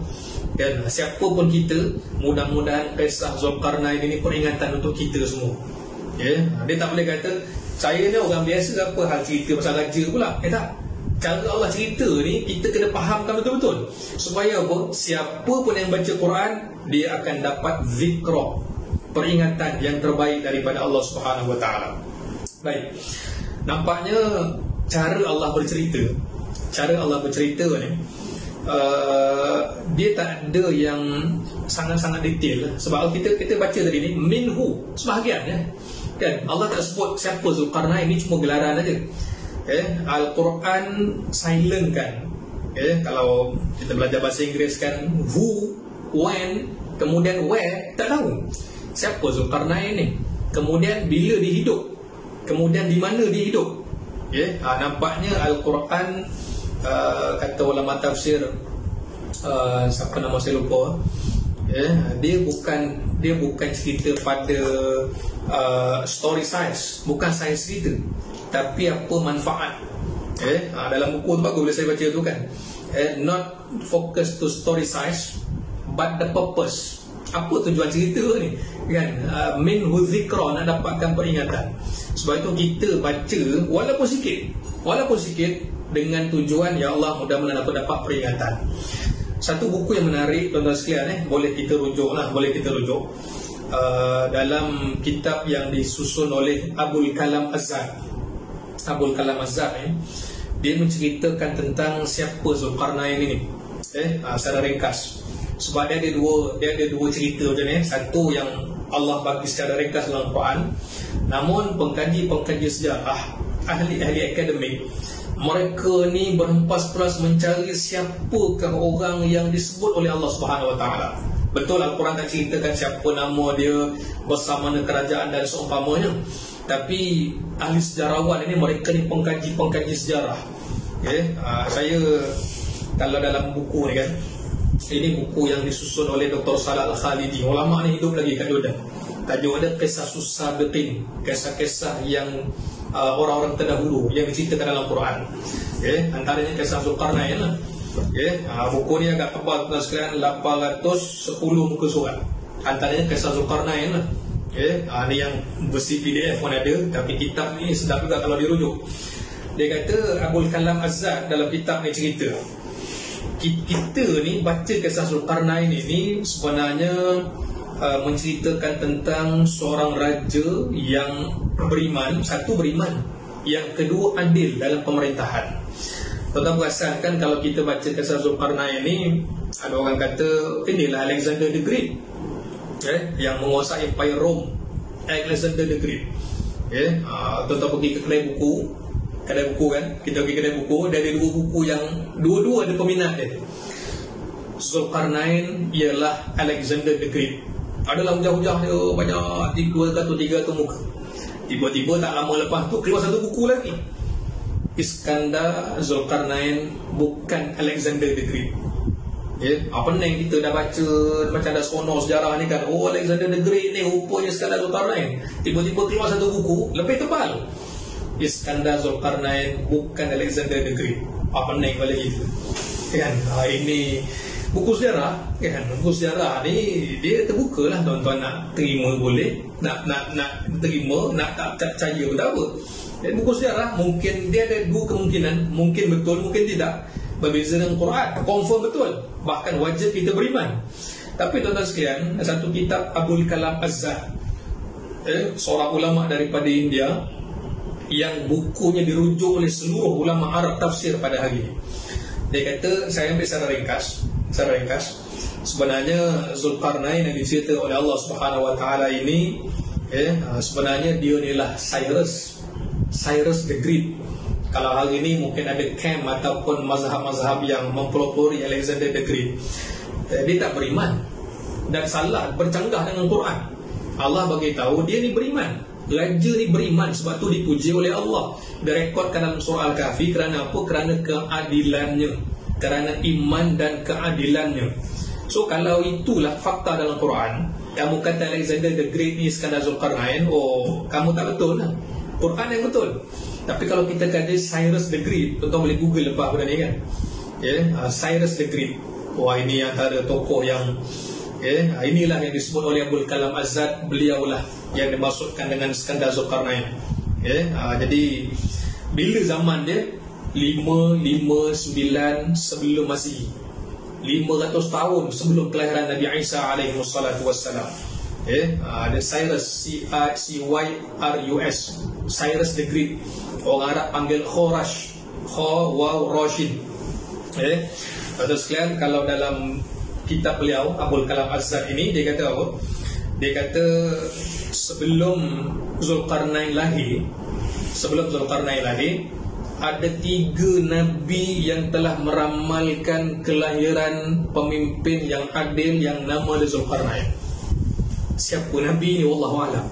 dan siapa pun kita, mudah-mudahan kisah Zulkarnain ini peringatan untuk kita semua. Dia tak boleh kata saya ni orang biasa, apa hal cerita pasal raja pula. Tak. Cara Allah cerita ni kita kena fahamkan betul-betul, supaya apa? Siapa pun yang baca Quran, dia akan dapat zikra, peringatan yang terbaik daripada Allah Subhanahu Wa Taala. Baik, nampaknya cara Allah bercerita ni, dia tak ada yang sangat-sangat detail. Sebab kita baca tadi ni, minhu, sebahagian kan. Allah tak sebut siapa Zulkarnain, ini cuma gelaran aja. Al-Quran silent kan. Kalau kita belajar bahasa Inggeris kan, who, when, kemudian where, tak tahu siapa Zulkarnain ni, kemudian bila dia hidup, kemudian di mana dia hidup. Nampaknya Al-Quran, kata ulama tafsir, siapa nama saya lupa, dia bukan cerita pada story size, bukan size cerita, tapi apa manfaat. Dalam buku tu bagus bila saya baca tu kan, not focus to story size but the purpose. Apa tujuan cerita ni kan, min huzikra, nak dapatkan peringatan. Sebab itu kita baca walaupun sikit dengan tujuan ya Allah mudah-mudahan dapat peringatan. Satu buku yang menarik tuan-tuan sekalian, boleh kita rujuk dalam kitab yang disusun oleh Abul Kalam Az-Zad. Dia menceritakan tentang siapa Zulkarnain ini, secara ringkas. Sebab dia ada dua cerita macam ni. Satu yang Allah bagi secara ringkas dalam Quran, namun pengkaji sejarah, ahli akademik, mereka ni berhempas-hempas mencari siapakah orang yang disebut oleh Allah Subhanahu Wa Taala. Betul Al-Quran tak ceritakan siapa nama dia, bersama kerajaan dan seumpamanya. Tapi ahli sejarawan ini, mereka ni pengkaji sejarah. Saya kalau dalam buku ni kan, ini buku yang disusun oleh Dr. Salah Al-Khalidi. Ulama ni hidup lagi kat Jordan. Tajuk ada kisah Sabiqin, kisah-kisah yang orang-orang terdahulu yang diceritakan dalam Quran. Antaranya kisah Zulkarnain lah. Buku ni agak tebal tuan sekalian, 810 muka surat. Antaranya kisah Zulkarnain lah. Ni yang versi PDF pun ada, tapi kitab ni sedap juga kalau dirujuk. Dia kata Abul Kalam Az-Zad dalam kitab ni cerita, kita ni baca kisah Zulkarnain ini sebenarnya menceritakan tentang seorang raja yang beriman. Satu, beriman. Yang kedua, adil dalam pemerintahan. Tuan-tuan perasakan kalau kita baca kisah Zulkarnain ini, ada orang kata inilah Alexander the Great. yang menguasai empire Rome, Alexander the Great. Tuan-tuan pergi ke kedai buku kan, kita pergi kedai buku, dia ada 2 buku yang dua-dua ada peminat dia. Zulkarnain ialah Alexander the Great. Adalah hujah-hujah dia banyak, 2 atau 3 muka. Tiba-tiba tak lama lepas tu keluar satu buku lagi, Iskandar Zulkarnain bukan Alexander the Great. Apa ni kita dah baca macam dah seronok sejarah ni kan, Alexander the Great ni rupanya Iskandar Zulkarnain. Tiba-tiba keluar satu buku lebih tebal, Iskandar Zulkarnain bukan Alexander the Great. Apa ni balik itu kan? Ini buku sejarah kan. Buku sejarah ni dia terbuka lah, tuan-tuan nak terima boleh, nak terima, nak tak percaya pun tak apa. Buku sejarah mungkin dia ada 2 kemungkinan, mungkin betul, mungkin tidak. Berbeza dengan Quran, confirm betul, bahkan wajib kita beriman. Tapi tuan-tuan sekalian, satu kitab Abul Kalam Az-Zahd, seorang ulama daripada India, yang bukunya dirujuk oleh seluruh ulama Arab tafsir pada hari ini. Dia kata, saya ambil secara ringkas, sebenarnya Zulkarnain yang diceritakan oleh Allah Subhanahu Wa Taala ini, sebenarnya dia inilah Cyrus the Great. Kalau hari ini mungkin ada camp ataupun mazhab-mazhab yang mempelopori Alexander the Great, dia tak beriman dan salah, bercanggah dengan Quran. Allah bagi tahu dia ni beriman, raja ni beriman, sebab tu dipuji oleh Allah. Direkodkan dalam surah Al-Kahfi. Kerana apa? Kerana keadilannya, kerana iman dan keadilannya. So kalau itulah fakta dalam Quran, kamu kata Alexander the Great ni Iskandar Zulkarnain, kamu tak betul lah. Quran yang betul. Tapi kalau kita kata Cyrus the Great, tuan-tuan boleh google lepas benda ni kan, Cyrus the Great, ini antara tokoh yang inilah yang disebut oleh Abul Kalam Az-Zahd, beliaulah yang dimaksudkan dengan Iskandar Zulkarnain. Jadi bila zaman dia 559 sebelum Masihi, 500 tahun sebelum kelahiran Nabi Isa alaihi wassalatu wassalam. Ada Cyrus, C-Y-R-U-S, Cyrus the Great. Orang Arab panggil Khorash, Rashid. Terus sekalian, kalau dalam kitab beliau Abul Kalam Az-Zahd ini, dia kata apa? Dia kata sebelum Zulkarnain lahir, ada 3 nabi yang telah meramalkan kelahiran pemimpin yang adil yang nama dia Zulkarnain. Siapa nabi ni wallahualam?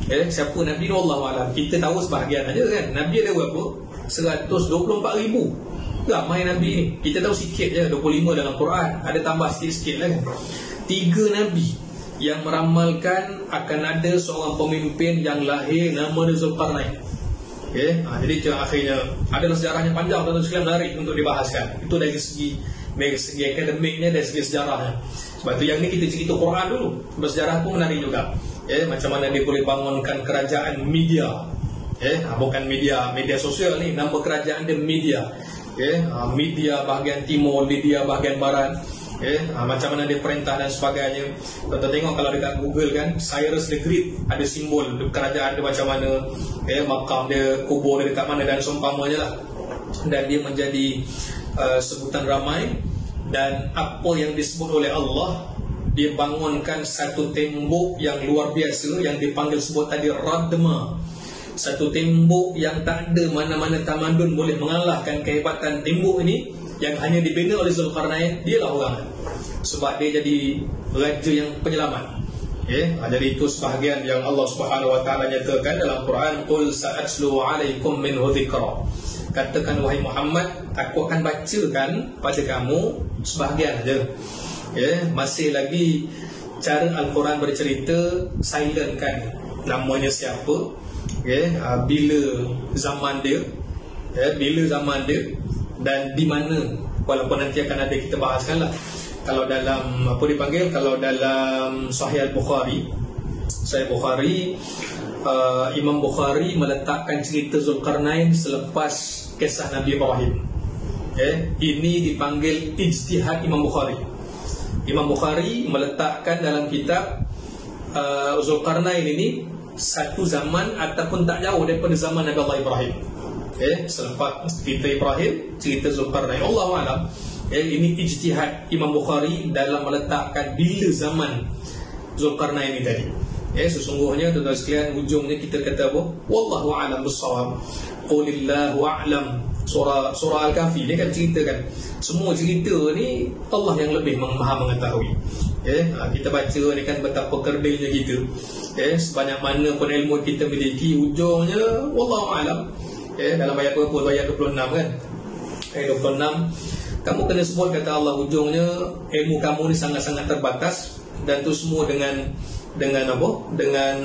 Siapa nabi ni wallahualam? Kita tahu sebahagian aja kan. Nabi ada berapa? 124,000. Ramai nabi ni. Kita tahu sikit je, 25 dalam Quran. Ada tambah sikit-sikit lah kan. 3 nabi yang meramalkan akan ada seorang pemimpin yang lahir nama dia Zulkarnain. Jadi itu akhirnya adalah sejarahnya panjang, tuan-tuan sekalian, menarik untuk dibahaskan. Itu dari segi akademiknya, dari segi sejarahnya. Sebab tu yang ni kita cerita Quran dulu. Bersejarah pun menarik juga. Macam mana dia boleh bangunkan kerajaan media. Bukan media sosial ni, nama kerajaan dia media. Media bahagian timur, media bahagian barat. Macam mana dia perintah dan sebagainya. Tuan-tuan tengok kalau dekat Google kan, Cyrus the Great, ada simbol kerajaan dia macam mana, makam dia, kubur dia dekat mana dan seumpamanya lah. Dan dia menjadi sebutan ramai. Dan apa yang disebut oleh Allah, dia bangunkan satu tembok yang luar biasa yang dipanggil sebut tadi Radma. Satu tembok yang tak ada mana-mana tamadun boleh mengalahkan kehebatan tembok ini, yang hanya dibina oleh Zulkarnain. Dialah orang, sebab dia jadi raja yang penyelamat. Jadi itu sebahagian yang Allah Subhanahu Wa Taala nyatakan dalam Quran, qul sa'atlu 'alaikum minhu dzikra. Katakan wahai Muhammad, aku akan bacakan pada kamu sebahagian saja. Masih lagi cara Al-Quran bercerita, silent kan namanya siapa, bila zaman dia, dan di mana. Walaupun nanti akan ada kita bahaskan lah. Kalau dalam kalau dalam Sahih Al-Bukhari, Imam Bukhari meletakkan cerita Zulkarnain selepas kisah Nabi Ibrahim. Ini dipanggil ijtihad Imam Bukhari. Imam Bukhari meletakkan dalam kitab Zulkarnain ini satu zaman ataupun tak jauh daripada zaman Nabi Allah Ibrahim. Selepas cerita Ibrahim, cerita Zulkarnain. Allahualam, ini ijtihad Imam Bukhari dalam meletakkan bila zaman Zulkarnain ini tadi. Sesungguhnya tuan-tuan sekalian, ujungnya kita kata apa? Wallahu a'lam bissawab. Qulillahu a'lam. Surah Al-Kahfi ni kan ceritakan semua cerita ni Allah yang lebih maha mengetahui. Kita baca ni kan betapa kerdilnya kita. Sebanyak mana pun ilmu kita miliki, ujungnya wallahu a'lam. Dalam ayat berapa? Ayat 26 kan? Ayat 26, kamu kena sebut kata Allah, ujungnya ilmu kamu ni sangat-sangat terbatas, dan tu semua dengan apa? Dengan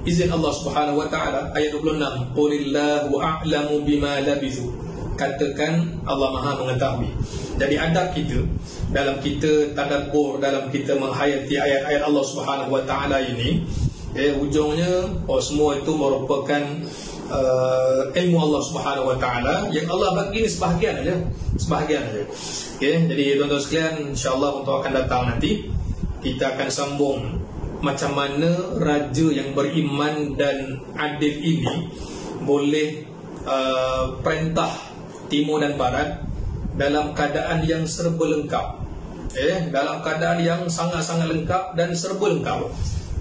izin Allah Subhanahu wa taala. Ayat 26, qulillahu a'lamu bima labithu. Katakan Allah Maha mengetahui. Jadi adab kita dalam kita tadabbur, dalam kita menghayati ayat-ayat Allah Subhanahu wa taala ini, ujungnya semua itu merupakan ilmu Allah Subhanahu wa taala yang Allah bagi ni sebahagian aja. Jadi tuan-tuan sekalian, insya-Allah untuk akan datang nanti kita akan sambung macam mana raja yang beriman dan adil ini boleh perintah timur dan barat dalam keadaan yang serba lengkap. Dalam keadaan yang sangat-sangat lengkap dan serba lengkap.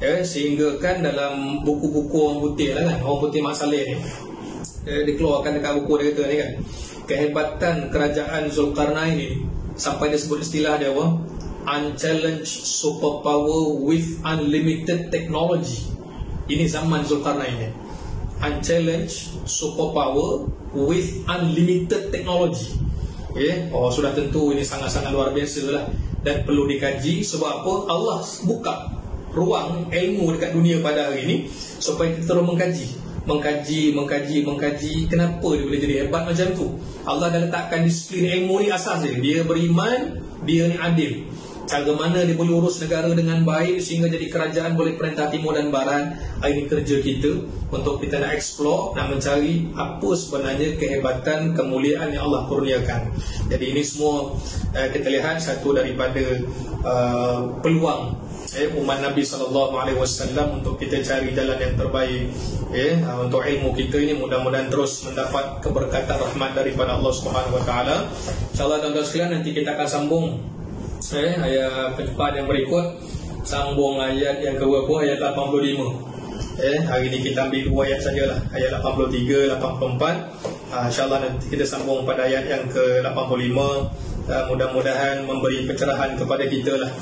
Sehingga kan dalam buku-buku orang putih lah kan, orang putih Mak Saleh ni, dikeluarkan dekat buku dia kata ni kan, kehebatan kerajaan Zulkarnain ini sampai dia sebut istilah dia apa? Unchallenged superpower with unlimited technology. Ini zaman Zulkarnain ni. Unchallenged superpower with unlimited technology. Sudah tentu ini sangat-sangat luar biasa lah, dan perlu dikaji. Sebab apa? Allah buka ruang ilmu dekat dunia pada hari ini supaya kita terus mengkaji. Kenapa dia boleh jadi hebat macam tu? Allah dah letakkan disiplin ilmu ni asas dia beriman, dia ni adil. Cara mana dia boleh urus negara dengan baik sehingga jadi kerajaan boleh perintah timur dan barat. Ini kerja kita untuk kita nak explore, nak mencari apa sebenarnya kehebatan, kemuliaan yang Allah kurniakan. Jadi ini semua kita lihat satu daripada peluang umat Nabi SAW untuk kita cari jalan yang terbaik untuk ilmu kita ini. Mudah-mudahan terus mendapat keberkatan rahmat daripada Allah Subhanahu Wa Taala. InsyaAllah tuan-tuan sekalian, nanti kita akan sambung ayat percupaan yang berikut, sambung ayat yang ke-berapa? Ayat 85. Hari ini kita ambil 2 ayat sajalah, ayat 83, 84. InsyaAllah nanti kita sambung pada ayat yang ke-85. Mudah-mudahan memberi pencerahan kepada kita lah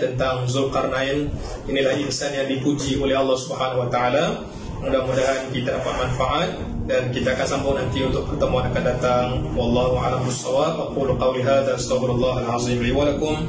tentang Zulkarnain. Inilah insan yang dipuji oleh Allah Subhanahu Wa Taala. Mudah-mudahan kita dapat manfaat, dan kita akan sambung nanti untuk pertemuan akan datang. Wallahu a'lam bissawab. Aqulu qawli hadza, astaghfirullahal azim li wa lakum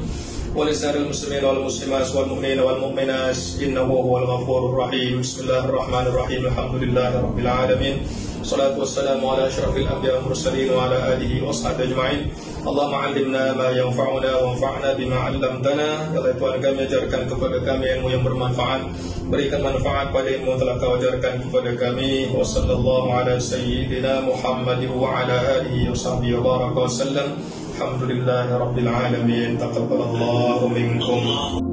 wa lisa'iril muslimin wal muslimat wal mu'minin wal mu'minat, innahu huwal ghafurur rahim. Bismillahirrahmanirrahim. Alhamdulillahirabbil alamin. Salatu wassalamu ala asyrafil anbiya'i wal mursalin wa ala alihi wa sahbihi ajma'in. Allahumma 'allimna ma yanfa'una wanfa'na bima 'allamtana. Ya Allah, Tuhan kami, ajarkan kepada kami ilmu yang bermanfaat, berikan manfaat pada ilmu yang telah Kau ajarkan kepada kami. Wa sallallahu ala sayyidina Muhammadin wa ala alihi wa sahbihi wa baraka wa sallam. Alhamdulillahirabbil alamin. Taqabbalallahu minkum.